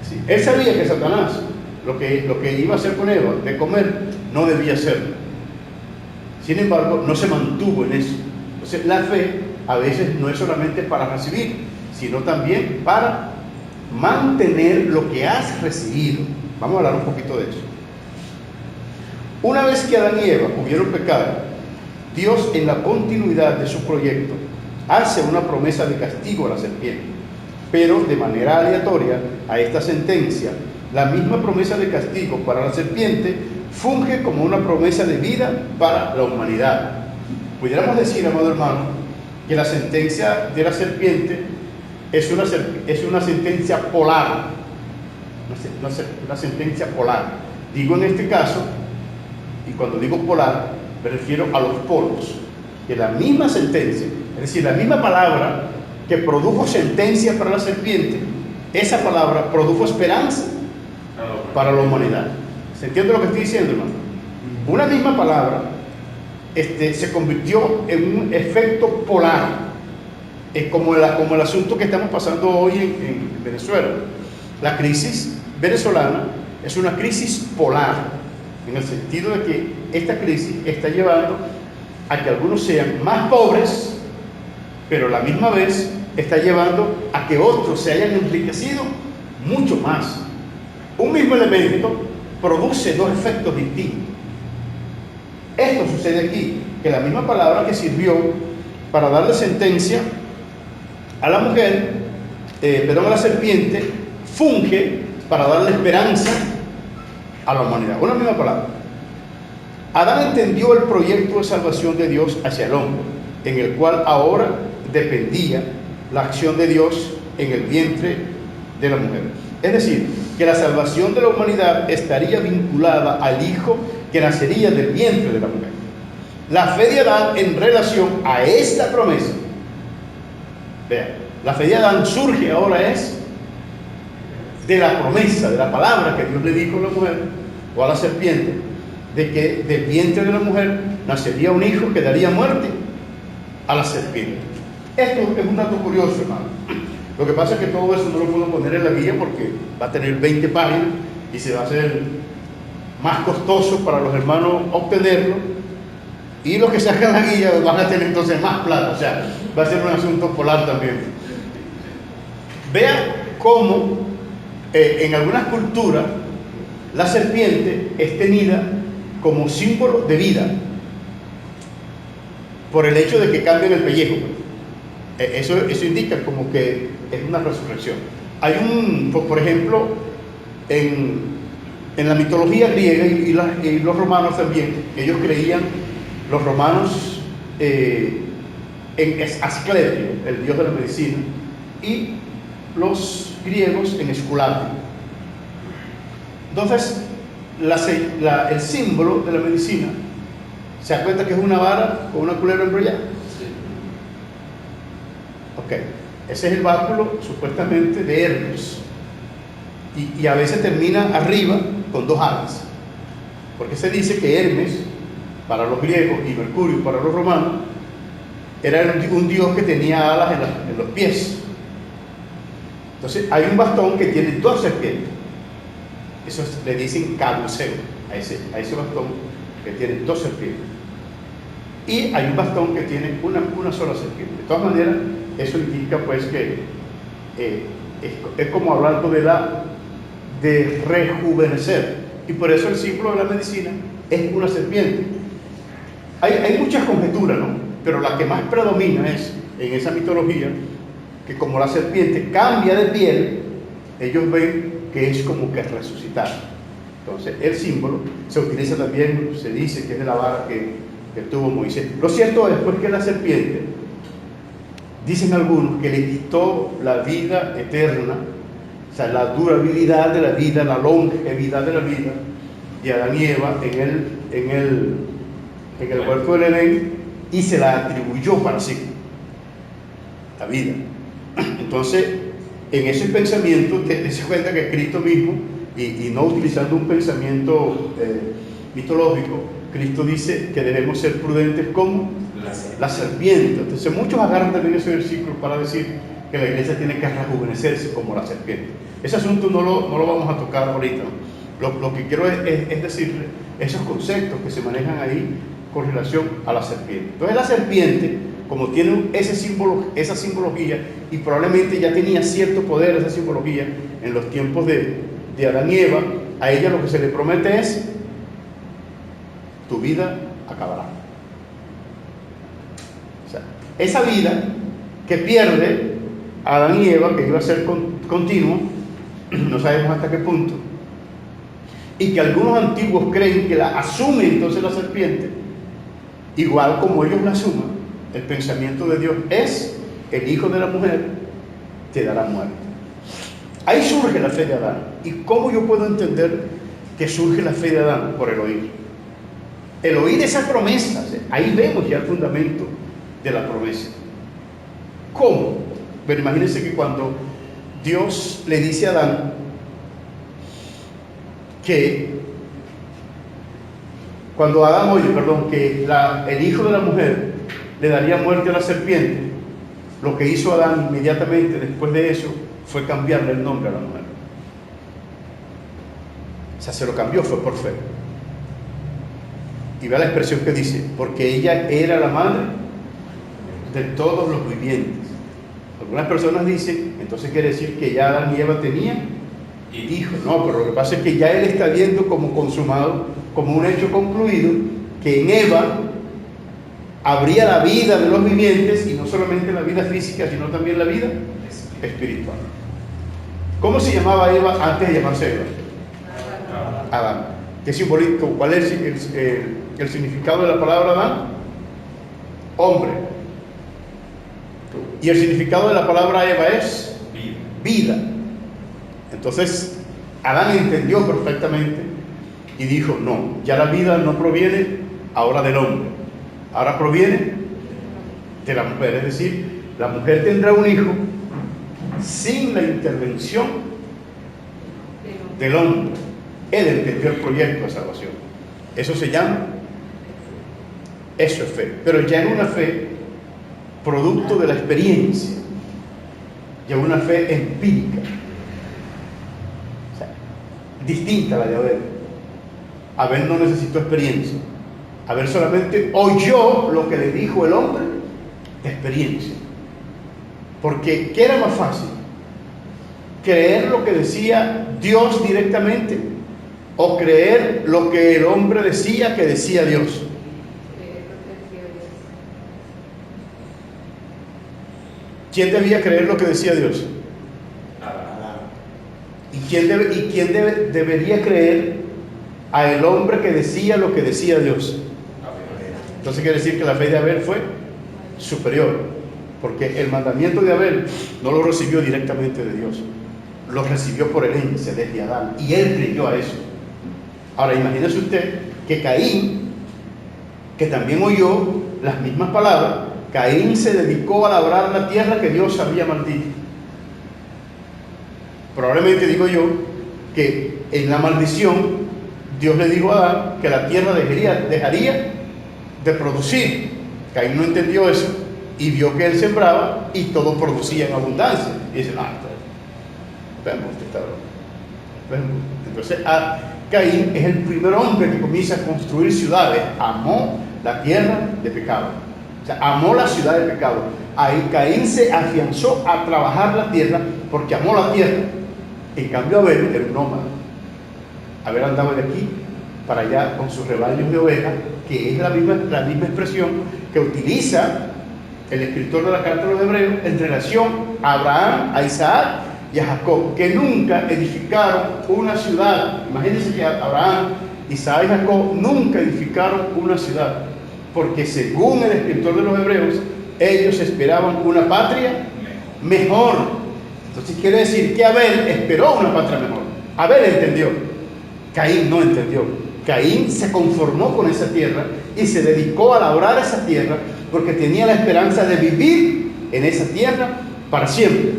Sí, él sabía que Satanás, lo que iba a hacer con Eva, de comer, no debía hacerlo. Sin embargo, no se mantuvo en eso. Entonces, la fe a veces no es solamente para recibir, sino también para mantener lo que has recibido. Vamos a hablar un poquito de eso. Una vez que Adán y Eva hubieron pecado, Dios, en la continuidad de su proyecto, hace una promesa de castigo a la serpiente, pero de manera aleatoria a esta sentencia, la misma promesa de castigo para la serpiente funge como una promesa de vida para la humanidad. Pudiéramos decir, amado hermano, que la sentencia de la serpiente es una sentencia polar, una sentencia polar. Digo en este caso, y cuando digo polar, me refiero a los polos, que la misma sentencia, es decir, la misma palabra que produjo sentencia para la serpiente, esa palabra produjo esperanza para la humanidad. ¿Se entiende lo que estoy diciendo, hermano? Una misma palabra se convirtió en un efecto polar, como el asunto que estamos pasando hoy en Venezuela. La crisis venezolana es una crisis polar, en el sentido de que esta crisis está llevando a que algunos sean más pobres, pero a la misma vez está llevando a que otros se hayan enriquecido mucho más. Un mismo elemento produce dos efectos distintos. Esto sucede aquí, que la misma palabra que sirvió para darle sentencia a la mujer, a la serpiente, funge para darle esperanza a la humanidad. Una misma palabra. Adán entendió el proyecto de salvación de Dios hacia el hombre, en el cual ahora dependía la acción de Dios en el vientre de la mujer. Es decir, que la salvación de la humanidad estaría vinculada al hijo que nacería del vientre de la mujer. La fe de Adán en relación a esta promesa, vean, la fe de Adán surge ahora es de la promesa, de la palabra que Dios le dijo a la mujer o a la serpiente, de que del vientre de la mujer nacería un hijo que daría muerte a la serpiente. Esto es un dato curioso, hermano. Lo que pasa es que todo eso no lo puedo poner en la guía porque va a tener 20 páginas y se va a hacer más costoso para los hermanos obtenerlo, y los que sacan la guía van a tener entonces más plata. O sea, va a ser un asunto polar también. Vean cómo en algunas culturas la serpiente es tenida como símbolo de vida por el hecho de que cambian el pellejo. Eso indica como que es una resurrección. Hay por ejemplo, en la mitología griega y los romanos también, ellos creían, los romanos, en Asclepio, el dios de la medicina, y los griegos en Esculapio. Entonces, el símbolo de la medicina, ¿se da cuenta que es una vara con una culebra enrollada? Sí. Ok, ese es el báculo supuestamente de Hermes, y a veces termina arriba con dos alas, porque se dice que Hermes para los griegos y Mercurio para los romanos era un dios que tenía alas en los pies. Entonces hay un bastón que tiene dos serpientes, eso le dicen caduceo a ese bastón que tiene dos serpientes, y hay un bastón que tiene una sola serpiente. De todas maneras, eso indica pues que es como hablando de rejuvenecer, y por eso el símbolo de la medicina es una serpiente. Hay muchas conjeturas, ¿no? Pero la que más predomina es, en esa mitología, que como la serpiente cambia de piel, ellos ven que es como que resucitar. Entonces, el símbolo se utiliza también, se dice que es de la vara que tuvo Moisés. Lo cierto es pues que la serpiente, dicen algunos, que le quitó la vida eterna, o sea, la durabilidad de la vida, la longevidad de la vida, y Adán y Eva en el huerto del Edén, y se la atribuyó para sí, la vida. Entonces, en ese pensamiento, te se cuenta que Cristo mismo, y no utilizando un pensamiento mitológico, Cristo dice que debemos ser prudentes como la serpiente. Entonces muchos agarran también ese versículo para decir que la iglesia tiene que rejuvenecerse como la serpiente. Ese asunto no lo vamos a tocar ahorita. Lo que quiero es decirle esos conceptos que se manejan ahí con relación a la serpiente. Entonces la serpiente, como tiene esa simbología, y probablemente ya tenía cierto poder esa simbología en los tiempos de Adán y Eva, a ella lo que se le promete es: tu vida acabará. O sea, esa vida que pierde Adán y Eva, que iba a ser continuo, no sabemos hasta qué punto, y que algunos antiguos creen que la asume entonces la serpiente, igual como ellos la asuman, el pensamiento de Dios es: el hijo de la mujer te dará muerte. Ahí surge la fe de Adán. ¿Y cómo yo puedo entender que surge la fe de Adán? Por el oír. El oír esas promesas. Ahí vemos ya el fundamento de la promesa. ¿Cómo? Pero imagínense que cuando Dios le dice a Adán que que el hijo de la mujer le daría muerte a la serpiente, lo que hizo Adán inmediatamente después de eso fue cambiarle el nombre a la mujer. O sea, se lo cambió, fue por fe. Y vea la expresión que dice: porque ella era la madre de todos los vivientes. Algunas personas dicen, entonces quiere decir que ya Adán y Eva tenían hijos. No, pero lo que pasa es que ya él está viendo como consumado, como un hecho concluido, que en Eva habría la vida de los vivientes, y no solamente la vida física, sino también la vida espiritual. ¿Cómo se llamaba Eva antes de llamarse Eva? Adán. ¿Qué simbólico? ¿Cuál es el significado de la palabra Adán? Hombre. Y el significado de la palabra Eva es vida. Entonces Adán entendió perfectamente y dijo: no, ya la vida no proviene ahora del hombre, ahora proviene de la mujer. Es decir, la mujer tendrá un hijo sin la intervención del hombre. Él entendió el proyecto de salvación. Eso se llama, eso es fe. Pero ya en una fe producto de la experiencia, ya una fe empírica, o sea, distinta a la de Abel. Abel no necesitó experiencia. Abel solamente oyó lo que le dijo el hombre de experiencia. Porque ¿qué era más fácil? ¿Creer lo que decía Dios directamente o creer lo que el hombre decía que decía Dios? ¿Quién debía creer lo que decía Dios? ¿Y quién debería creer a el hombre que decía lo que decía Dios? Entonces quiere decir que la fe de Abel fue superior, porque el mandamiento de Abel no lo recibió directamente de Dios, lo recibió por herencia desde Adán, y él creyó a eso. Ahora imagínese usted que Caín, que también oyó las mismas palabras, Caín se dedicó a labrar la tierra que Dios había maldito. Probablemente, digo yo, que en la maldición Dios le dijo a Adán que la tierra dejaría de producir. Caín no entendió eso y vio que él sembraba y todo producía en abundancia. Y dice: vemos que está loco. Entonces Caín es el primer hombre que comienza a construir ciudades. Amó la tierra de pecado. O sea, amó la ciudad de pecado. Ahí Caín se afianzó a trabajar la tierra porque amó la tierra. En cambio Abel era un nómada. Abel andaba de aquí para allá con sus rebaños de ovejas, que es la misma expresión que utiliza el escritor de la carta de los Hebreos en relación a Abraham, a Isaac y a Jacob, que nunca edificaron una ciudad. Imagínense que Abraham, Isaac y Jacob nunca edificaron una ciudad, porque según el escritor de los Hebreos, ellos esperaban una patria mejor. Entonces quiere decir que Abel esperó una patria mejor. Abel entendió, Caín no entendió. Caín se conformó con esa tierra y se dedicó a labrar esa tierra porque tenía la esperanza de vivir en esa tierra para siempre.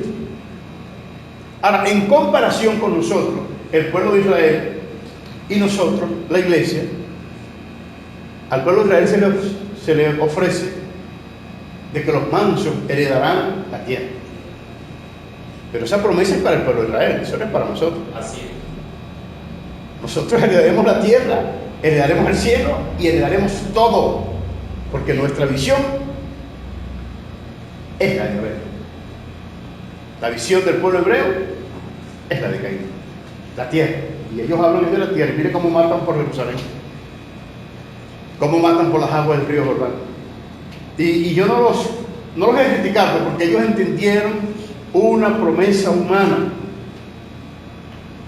Ahora, en comparación con nosotros, el pueblo de Israel, y nosotros, la iglesia, Al pueblo de Israel se le ofrece de que los mansos heredarán la tierra. Pero esa promesa es para el pueblo de Israel, eso no es para nosotros. Así es. Nosotros heredaremos la tierra, heredaremos el cielo y heredaremos todo, porque nuestra visión es la de Abel. La visión del pueblo hebreo es la de Caín, la tierra. Y ellos hablan de la tierra. Y mire cómo matan por Jerusalén, cómo matan por las aguas del río Jordán. Y yo no los voy a criticar, porque ellos entendieron una promesa humana.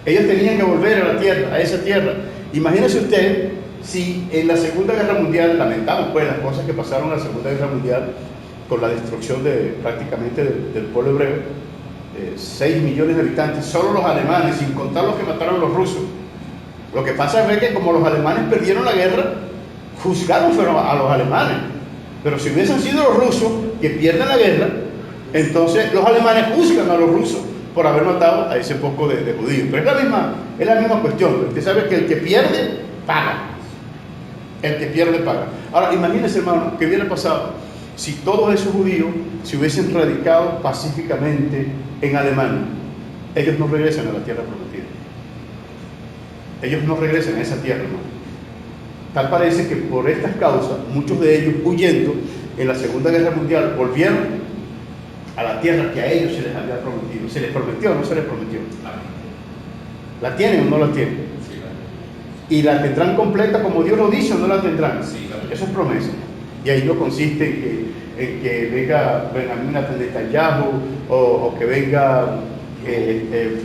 Ellos tenían que volver a la tierra, a esa tierra. Imagínese usted si en la Segunda Guerra Mundial, lamentamos pues las cosas que pasaron en la Segunda Guerra Mundial, con la destrucción prácticamente del pueblo hebreo, 6 millones de habitantes, solo los alemanes, sin contar los que mataron a los rusos. Lo que pasa es que como los alemanes perdieron la guerra, juzgaron a los alemanes. Pero si hubiesen sido los rusos que pierden la guerra, entonces los alemanes juzgan a los rusos por haber matado a ese poco de judíos. Pero es la misma cuestión. Usted sabe que el que pierde, paga. El que pierde, paga. Ahora, imagínense, hermano, ¿qué hubiera pasado si todos esos judíos se hubiesen radicado pacíficamente en Alemania? Ellos no regresan a la tierra prometida. Ellos no regresan a esa tierra, hermano. Tal parece que por estas causas, muchos de ellos, huyendo en la Segunda Guerra Mundial, volvieron a la tierra que a ellos se les había prometido. ¿Se les prometió o no se les prometió? ¿La tienen o no la tienen? Sí, claro. ¿Y la tendrán completa como Dios lo dice o no la tendrán? Sí, claro. Eso es promesa. Y ahí no consiste en que venga Benjamín Netanyahu o que venga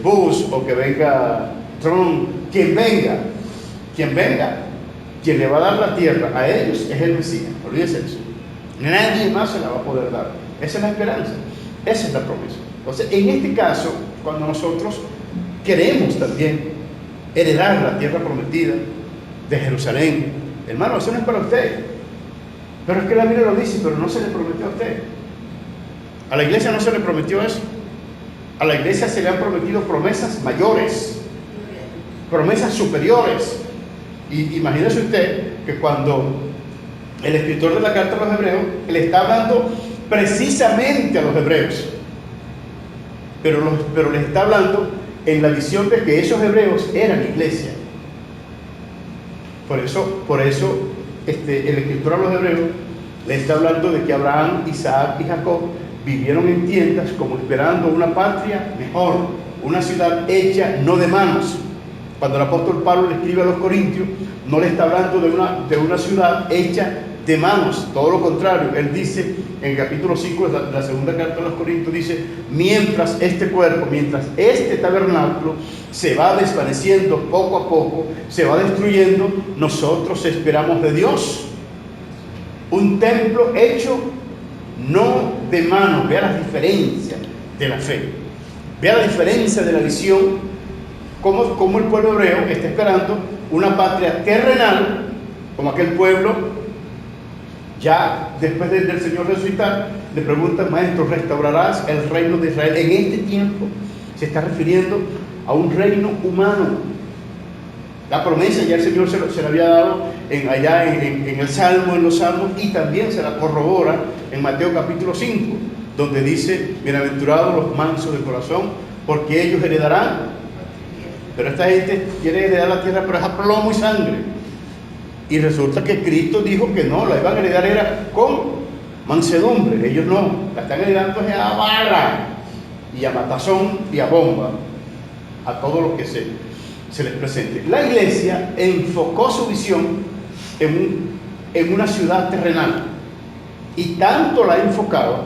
Bush o que venga Trump. Quien venga, quien le va a dar la tierra a ellos es el Mesías. Olvídese eso. Nadie más se la va a poder dar. Esa es la esperanza, esa es la promesa. Entonces, en este caso, cuando nosotros queremos también heredar la tierra prometida de Jerusalén, hermano, eso no es para usted. Pero es que la Biblia lo dice, pero no se le prometió a usted. A la iglesia no se le prometió eso. A la iglesia se le han prometido promesas mayores, promesas superiores. Y imagínese usted que cuando el escritor de la carta a los hebreos le está hablando precisamente a los hebreos, pero les está hablando en la visión de que esos hebreos eran iglesia. Por eso el escritor a los hebreos le está hablando de que Abraham, Isaac y Jacob vivieron en tiendas como esperando una patria mejor, una ciudad hecha no de manos. Cuando el apóstol Pablo le escribe a los corintios, no le está hablando de una ciudad hecha de manos, todo lo contrario. Él dice en el capítulo 5 de la segunda carta a los Corintios, dice: mientras este cuerpo, mientras este tabernáculo se va desvaneciendo poco a poco, se va destruyendo, nosotros esperamos de Dios un templo hecho no de manos. Vea las diferencias de la fe, vea la diferencia de la visión, cómo el pueblo hebreo está esperando una patria terrenal, como aquel pueblo. Ya después del Señor resucitar, le preguntan: maestro, ¿restaurarás el reino de Israel? En este tiempo se está refiriendo a un reino humano. La promesa ya el Señor se la había dado allá en el Salmo, en los Salmos, y también se la corrobora en Mateo capítulo 5, donde dice: bienaventurados los mansos de corazón, porque ellos heredarán. Pero esta gente quiere heredar la tierra, pero es a plomo y sangre. Y resulta que Cristo dijo que no, la iban a heredar era con mansedumbre. Ellos no, la están heredando es a bala y a matazón y a bomba, a todo lo que se les presente. La iglesia enfocó su visión en una ciudad terrenal, y tanto la ha enfocado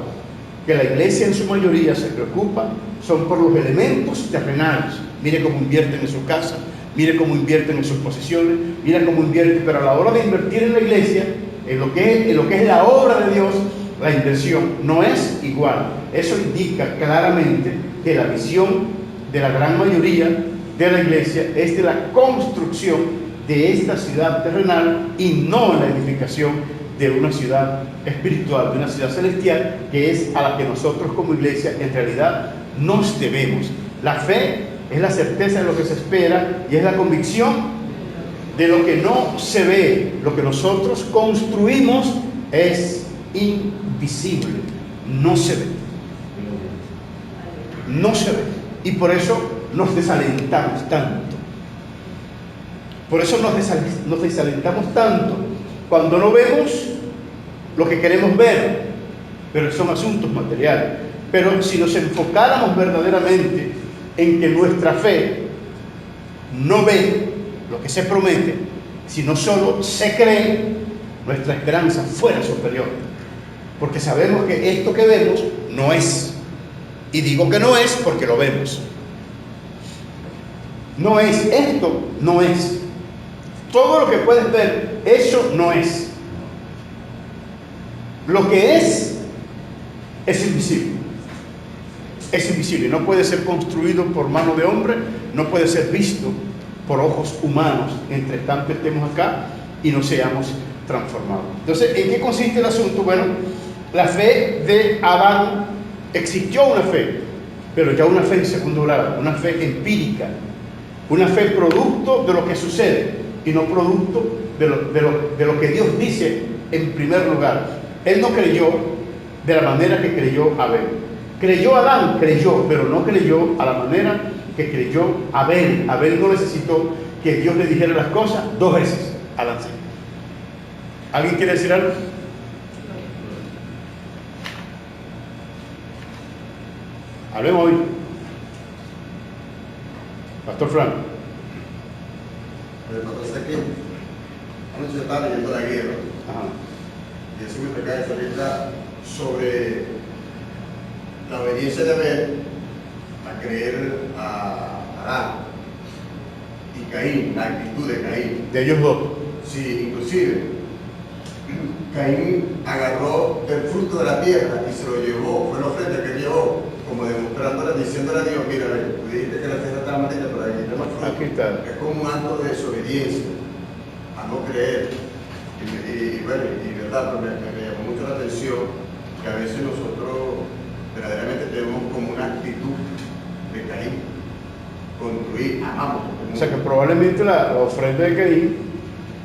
que la iglesia en su mayoría se preocupa son por los elementos terrenales. Mire cómo invierten en su casa, mire cómo invierten en sus posesiones, mire cómo invierten, pero a la hora de invertir en la iglesia, en lo que es la obra de Dios, la inversión no es igual. Eso indica claramente que la visión de la gran mayoría de la iglesia es de la construcción de esta ciudad terrenal y no la edificación de una ciudad espiritual, de una ciudad celestial, que es a la que nosotros como iglesia en realidad nos debemos. La fe es la certeza de lo que se espera y es la convicción de lo que no se ve, lo que nosotros construimos es invisible, no se ve. No se ve. Y por eso nos desalentamos tanto. Por eso nos desalentamos tanto cuando no vemos lo que queremos ver, pero son asuntos materiales. Pero si nos enfocáramos verdaderamente en que nuestra fe no ve lo que se promete, sino solo se cree, nuestra esperanza fuera superior. Porque sabemos que esto que vemos no es. Y digo que no es porque lo vemos. No es, esto no es. Todo lo que puedes ver, eso no es. Lo que es invisible. Es invisible, no puede ser construido por mano de hombre, no puede ser visto por ojos humanos, entre tanto estemos acá y no seamos transformados. Entonces, ¿en qué consiste el asunto? Bueno, la fe de Adán, existió una fe, pero ya una fe en segundo grado, una fe empírica, una fe producto de lo que sucede y no producto de lo que Dios dice en primer lugar. Él no creyó de la manera que creyó Abel. Creyó Adán, creyó, pero no creyó a la manera que creyó Abel. Abel no necesitó que Dios le dijera las cosas 2 veces. Adán sí. ¿Alguien quiere decir algo? Hablemos hoy. Pastor Frank. Entonces aquí, anoche yo estaba leyendo la guerra. Y así me recae esta lista sobre la obediencia de Abel a creer a Adán y Caín, la actitud de Caín. De ellos dos. Sí, inclusive Caín agarró el fruto de la tierra y se lo llevó, fue la ofrenda que llevó, como demostrándole, diciéndole a Dios, mira, tú dijiste que la tierra estaba maldita, pero aquí tenemos fruto. Aquí está. Es como un acto de desobediencia, a no creer. Y bueno, y verdad, pero me llamó mucho la atención que a veces nosotros verdaderamente tenemos como una actitud de Caín, construir, amamos. O sea que probablemente la ofrenda de Caín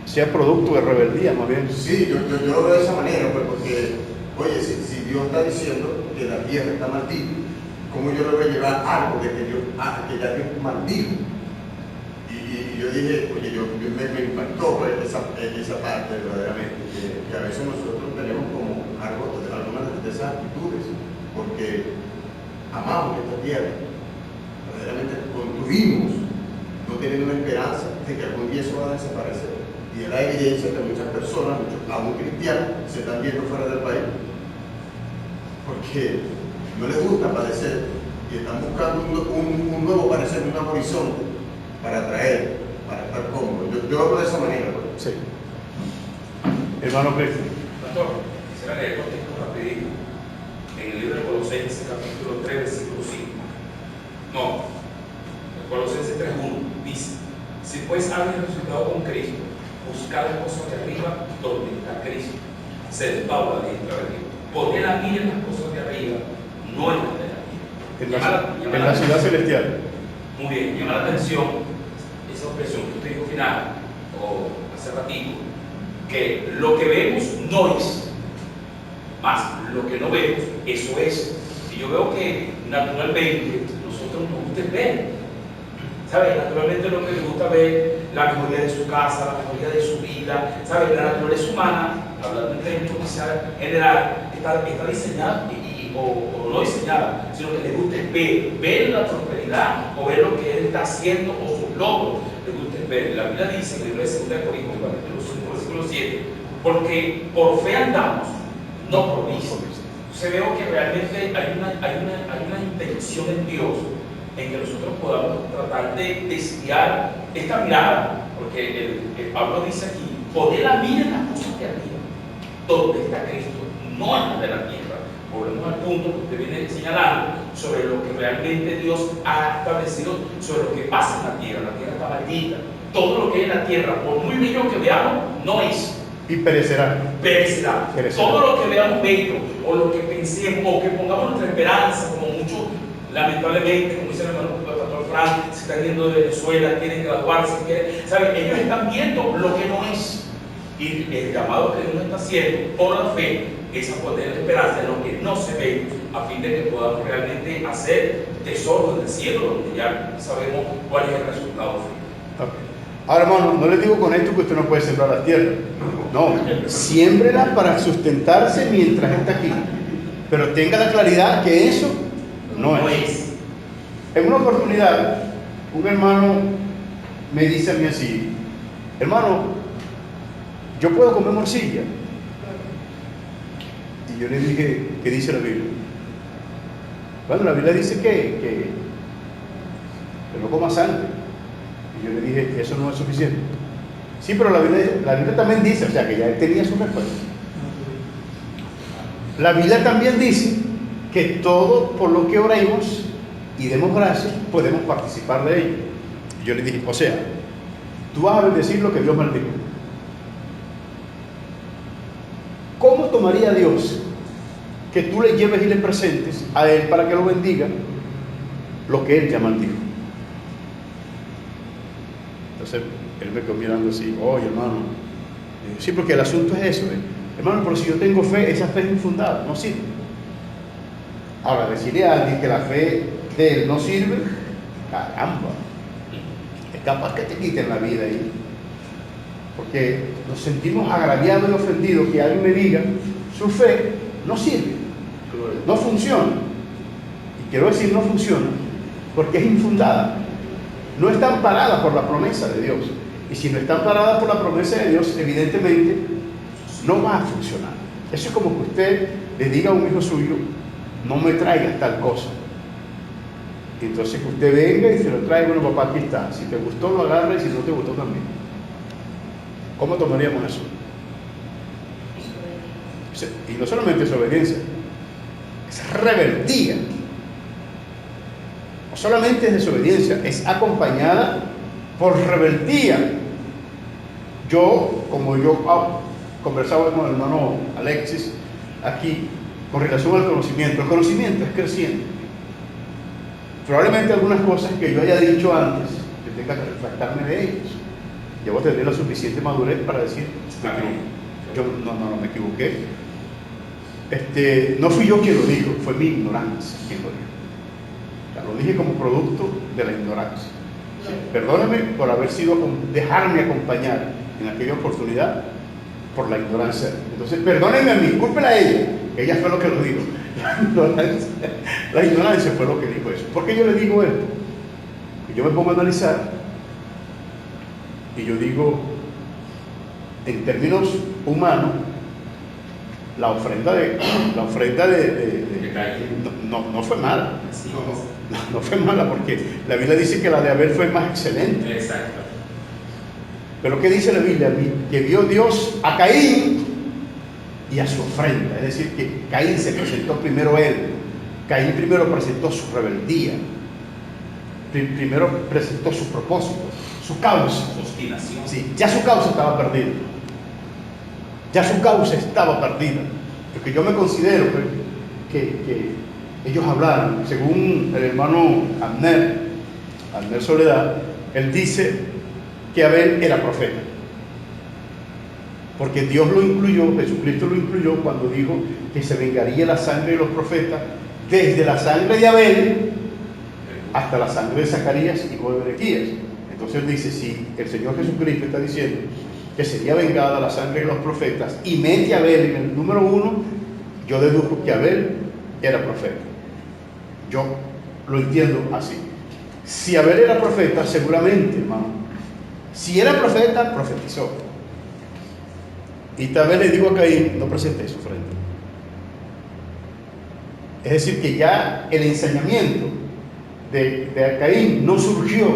sea producto de rebeldía, más bien. Sí, yo lo veo de esa manera, pues, porque, oye, si Dios está diciendo que la tierra está maldita, ¿cómo yo le voy a llevar algo de que ya Dios maldijo? Y yo dije, oye, me impactó pues, esa parte verdaderamente, que a veces nosotros tenemos como algunas de esas actitudes, porque amamos esta tierra, verdaderamente construimos, no teniendo una esperanza de que algún día eso va a desaparecer. Y es la evidencia que muchas personas, aún cristianos, se están viendo fuera del país, porque no les gusta padecer y están buscando un nuevo parecer, un nuevo horizonte para atraer, para estar cómodos. Yo lo veo de esa manera. Pues. Sí. Hermano Cristian. Pastor, quisiera leer el texto rapidito. En el libro de Colosenses, capítulo 3, versículo 5. No, Colosenses 3:1 dice: si pues habéis resucitado con Cristo, buscad las cosas de arriba donde está Cristo, sentado a la diestra de Dios. Poned la mira en las cosas de arriba, no en las de la tierra. En la ciudad celestial. Muy bien, llama la atención esa expresión que usted dijo al final, o hace ratito, que lo que vemos no es, más lo que no vemos, eso es. Y yo veo que naturalmente nosotros nos gusta ver, ¿sabes? Naturalmente lo que nos gusta ver, la mejoría de su casa, la mejoría de su vida, ¿sabes? La naturaleza humana, hablando en términos quizás general, está diseñada o no diseñada, sino que le gusta ver la prosperidad o ver lo que él está haciendo o sus logros, le gusta ver. La Biblia dice en el libro de 2 Corintios, versículo 7, porque por fe andamos, no por vista. Entonces veo que realmente hay una intención en Dios en que nosotros podamos tratar de desviar esta mirada, porque el Pablo dice aquí, poner la mira en las cosas de arriba, donde está Cristo, no en las de la tierra. Volvemos al punto que usted viene señalando sobre lo que realmente Dios ha establecido sobre lo que pasa en la tierra está maldita. Todo lo que hay en la tierra, por muy bello que veamos, no es. Y perecerá. Perecerá. Todo lo que veamos bello, o lo que pensemos, o que pongamos nuestra esperanza, como muchos, lamentablemente, como dice el hermano Pastor Frank, están yendo de Venezuela, quieren graduarse, ¿saben? Ellos están viendo lo que no es. Y el llamado que Dios está haciendo por la fe es a poner esperanza en lo que no se ve, a fin de que podamos realmente hacer tesoros del cielo, donde ya sabemos cuál es el resultado final. Ahora, hermano, no les digo con esto que usted no puede sembrar la tierra. No, siémbrela para sustentarse mientras está aquí. Pero tenga la claridad que eso no es. En una oportunidad, un hermano me dice a mí así: hermano, ¿yo puedo comer morcilla? Y yo le dije: ¿qué dice la Biblia? Bueno, la Biblia dice que no coma sangre. Y yo le dije que eso no es suficiente. Sí, pero la Biblia también dice, o sea, que ya él tenía su respuesta. La Biblia también dice que todo por lo que oremos y demos gracias podemos participar de ello. Y yo le dije: o sea, tú vas a bendecir lo que Dios maldijo. ¿Cómo tomaría Dios que tú le lleves y le presentes a Él para que lo bendiga lo que Él ya maldijo? Entonces él me quedó mirando así: oye, hermano. Digo: sí, porque el asunto es eso, hermano, pero si yo tengo fe, esa fe es infundada, no sirve. Ahora, decirle a alguien que la fe de él no sirve, caramba, es capaz que te quiten la vida ahí. Porque nos sentimos agraviados y ofendidos que alguien me diga: su fe no sirve, no funciona. Y quiero decir no funciona porque es infundada, no está amparada por la promesa de Dios. Y si no está amparada por la promesa de Dios, evidentemente no va a funcionar. Eso es como que usted le diga a un hijo suyo: no me traigas tal cosa. Y entonces que usted venga y se lo trae: bueno, papá, aquí está, si te gustó lo agarra y si no te gustó también. ¿Cómo tomaríamos eso? Y no solamente desobediencia, es rebeldía. No solamente es desobediencia, es acompañada por rebeldía. Como yo conversaba con el hermano Alexis aquí, con relación al conocimiento, el conocimiento es creciente. Probablemente algunas cosas que yo haya dicho antes, que tenga que retractarme de ellas. Debo tener la suficiente madurez para decir: yo no me equivoqué. No fui yo quien lo dijo, fue mi ignorancia quien lo dijo. O sea, lo dije como producto de la ignorancia. Perdóneme por dejarme acompañar en aquella oportunidad por la ignorancia. Entonces, perdónenme a mí, cúlpela a ella, que ella fue lo que lo dijo. La ignorancia fue lo que dijo eso. ¿Por qué yo le digo esto? Yo me pongo a analizar y yo digo, en términos humanos, la ofrenda no fue mala. No fue mala, porque la Biblia dice que la de Abel fue más excelente. Exacto. Pero ¿qué dice la Biblia? Que vio Dios a Caín y a su ofrenda. Es decir, que Caín se presentó primero a él. Caín primero presentó su rebeldía. Primero presentó su propósito, su causa. Su obstinación. Sí, ya su causa estaba perdida. Ya su causa estaba perdida. Porque yo me considero que ellos hablaron, según el hermano Abner Soledad, él dice que Abel era profeta. Porque Dios lo incluyó, Jesucristo lo incluyó cuando dijo que se vengaría la sangre de los profetas, desde la sangre de Abel hasta la sangre de Zacarías y de Berequías. Entonces él dice: si el Señor Jesucristo está diciendo que sería vengada la sangre de los profetas y mete a Abel en el número 1, yo deduzco que Abel era profeta. Yo lo entiendo así. Si Abel era profeta, seguramente, hermano, si era profeta, profetizó. Y tal vez le digo a Caín: no presente su ofrenda. Es decir, que ya el ensañamiento de Caín no surgió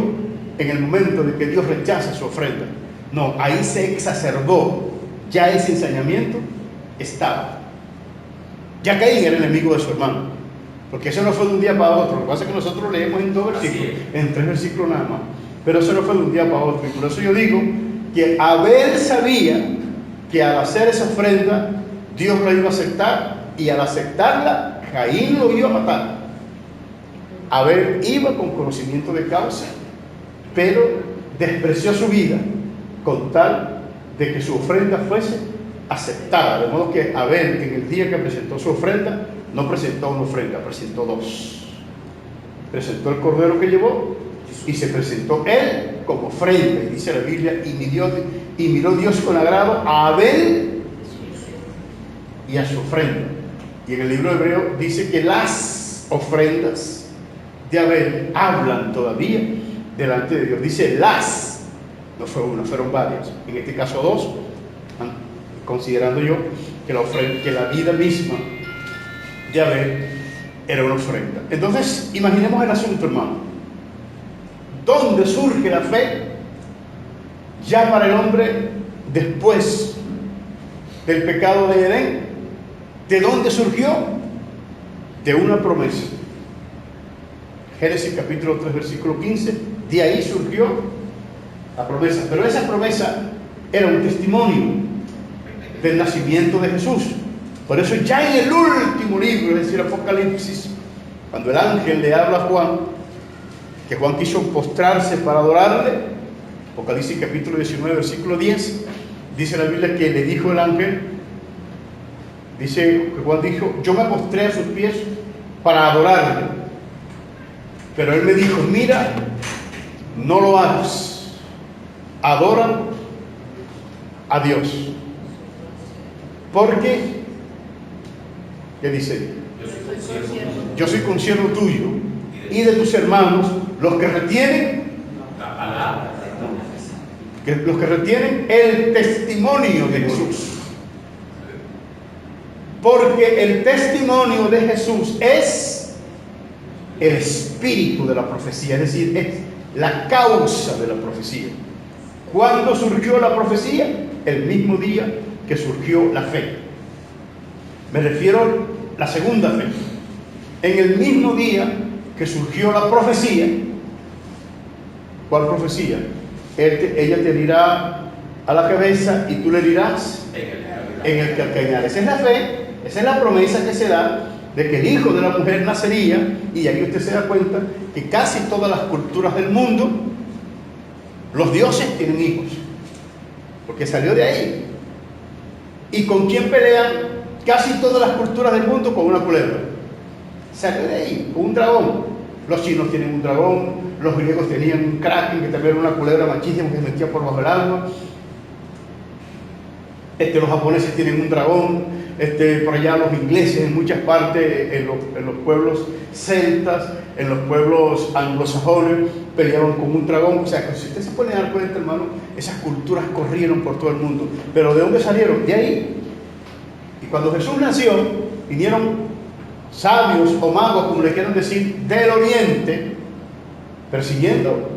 en el momento de que Dios rechaza su ofrenda. No, ahí se exacerbó. Ya ese ensañamiento estaba. Ya Caín era enemigo de su hermano. Porque eso no fue de un día para otro. Lo que pasa es que nosotros leemos en 2 versículos, en 3 versículos nada más. Pero eso no fue de un día para otro. Y por eso yo digo que Abel sabía que al hacer esa ofrenda Dios la iba a aceptar, y al aceptarla Caín lo iba a matar. Abel iba con conocimiento de causa pero despreció su vida con tal de que su ofrenda fuese aceptada. De modo que Abel, en el día que presentó su ofrenda, no presentó una ofrenda, presentó dos. Presentó el cordero que llevó y se presentó él como ofrenda. Y dice la Biblia, y miró Dios con agrado a Abel y a su ofrenda. Y en el libro hebreo dice que las ofrendas de Abel hablan todavía delante de Dios. Dice las, no fue una, fueron varias. En este caso dos, considerando yo que la vida misma de Abel era una ofrenda. Entonces, imaginemos el asunto, hermano. ¿Dónde surge la fe ya para el hombre después del pecado de Edén? ¿De dónde surgió? De una promesa. Génesis capítulo 3, versículo 15. De ahí surgió la promesa. Pero esa promesa era un testimonio del nacimiento de Jesús. Por eso ya en el último libro, es decir, Apocalipsis, cuando el ángel le habla a Juan, que Juan quiso postrarse para adorarle, Apocalipsis capítulo 19, versículo 10, dice la Biblia que le dijo el ángel, dice que Juan dijo, yo me postré a sus pies para adorarle, pero él me dijo, mira, no lo hagas, adora a Dios, porque ¿qué dice? Yo soy consiervo tuyo y de tus hermanos, los que retienen la palabra, los que retienen el testimonio de Jesús. Porque el testimonio de Jesús es el espíritu de la profecía, es decir, es la causa de la profecía. ¿Cuándo surgió la profecía? El mismo día que surgió la fe. Me refiero a la segunda fe. En el mismo día que surgió la profecía. ¿Cuál profecía? Ella te dirá a la cabeza y tú le dirás en el calcañar. Esa es la fe, esa es la promesa que se da de que el hijo de la mujer nacería. Y aquí usted se da cuenta que casi todas las culturas del mundo, los dioses tienen hijos, porque salió de ahí. ¿Y con quién pelean casi todas las culturas del mundo? Con una culebra. Salió de ahí, con un dragón. Los chinos tienen un dragón, los griegos tenían un kraken, que también era una culebra machísima que se metía por bajo el agua. Los japoneses tienen un dragón, por allá los ingleses en muchas partes, en los pueblos celtas, en los pueblos anglosajones, peleaban con un dragón. O sea, que si usted se pone a dar cuenta, hermano, esas culturas corrieron por todo el mundo. Pero ¿de dónde salieron? De ahí. Y cuando Jesús nació, vinieron sabios o magos, como le quieran decir, del oriente, persiguiendo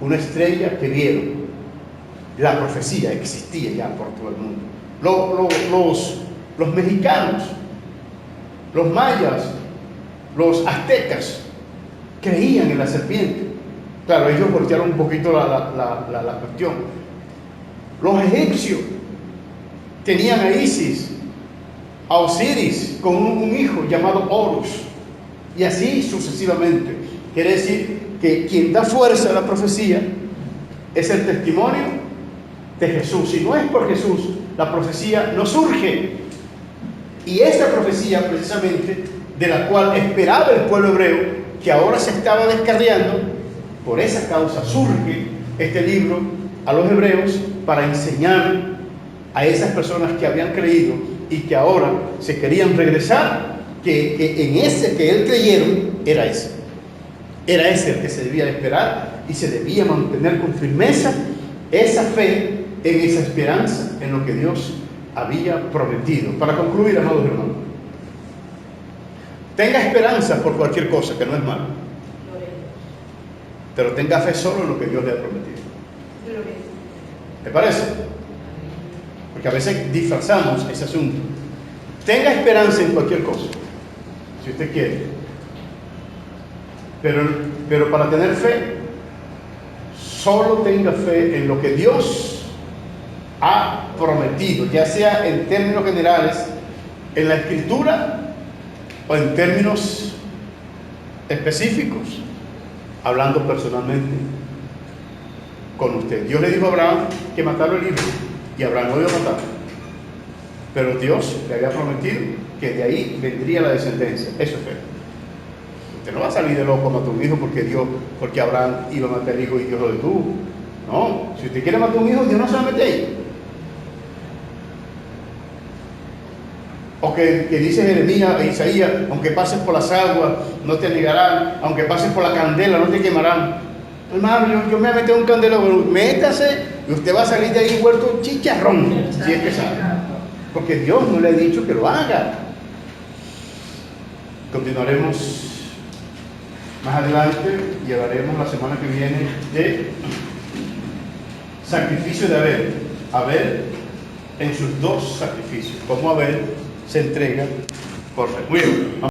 una estrella que vieron. La profecía existía ya por todo el mundo. Los mexicanos, los mayas, los aztecas creían en la serpiente. Claro, ellos voltearon un poquito la cuestión. Los egipcios tenían a Isis, a Osiris, con un hijo llamado Horus, y así sucesivamente. Quiere decir que quien da fuerza a la profecía es el testimonio de Jesús. Si no es por Jesús, la profecía no surge. Y esta profecía, precisamente, de la cual esperaba el pueblo hebreo, que ahora se estaba descarriando, por esa causa surge este libro a los hebreos para enseñar a esas personas que habían creído y que ahora se querían regresar, que en ese que él creyeron era ese el que se debía esperar, y se debía mantener con firmeza esa fe en esa esperanza en lo que Dios había prometido. Para concluir, amados hermanos, tenga esperanza por cualquier cosa, que no es malo, pero tenga fe solo en lo que Dios le ha prometido. ¿Te parece? Porque a veces disfrazamos ese asunto. Tenga esperanza en cualquier cosa, si usted quiere, pero para tener fe, solo tenga fe en lo que Dios ha prometido, ya sea en términos generales en la Escritura o en términos específicos, hablando personalmente con usted. Dios le dijo a Abraham que matara al hijo, y Abraham lo iba a matar. Pero Dios le había prometido que de ahí vendría la descendencia. Eso es fe. Usted no va a salir de loco a matar a un hijo porque Abraham iba a matar al hijo y Dios lo detuvo. No, si usted quiere matar a un hijo, Dios no se va a meter ahí. O que dice Jeremías e Isaías, aunque pases por las aguas, no te negarán, aunque pases por la candela, no te quemarán. Hermano, yo me voy a meter un candela, métase y usted va a salir de ahí vuelto chicharrón, si es que sabe. Porque Dios no le ha dicho que lo haga. Continuaremos más adelante, llevaremos la semana que viene de sacrificio de Abel. Abel en sus dos sacrificios, como Abel se entrega por fe. Muy bien.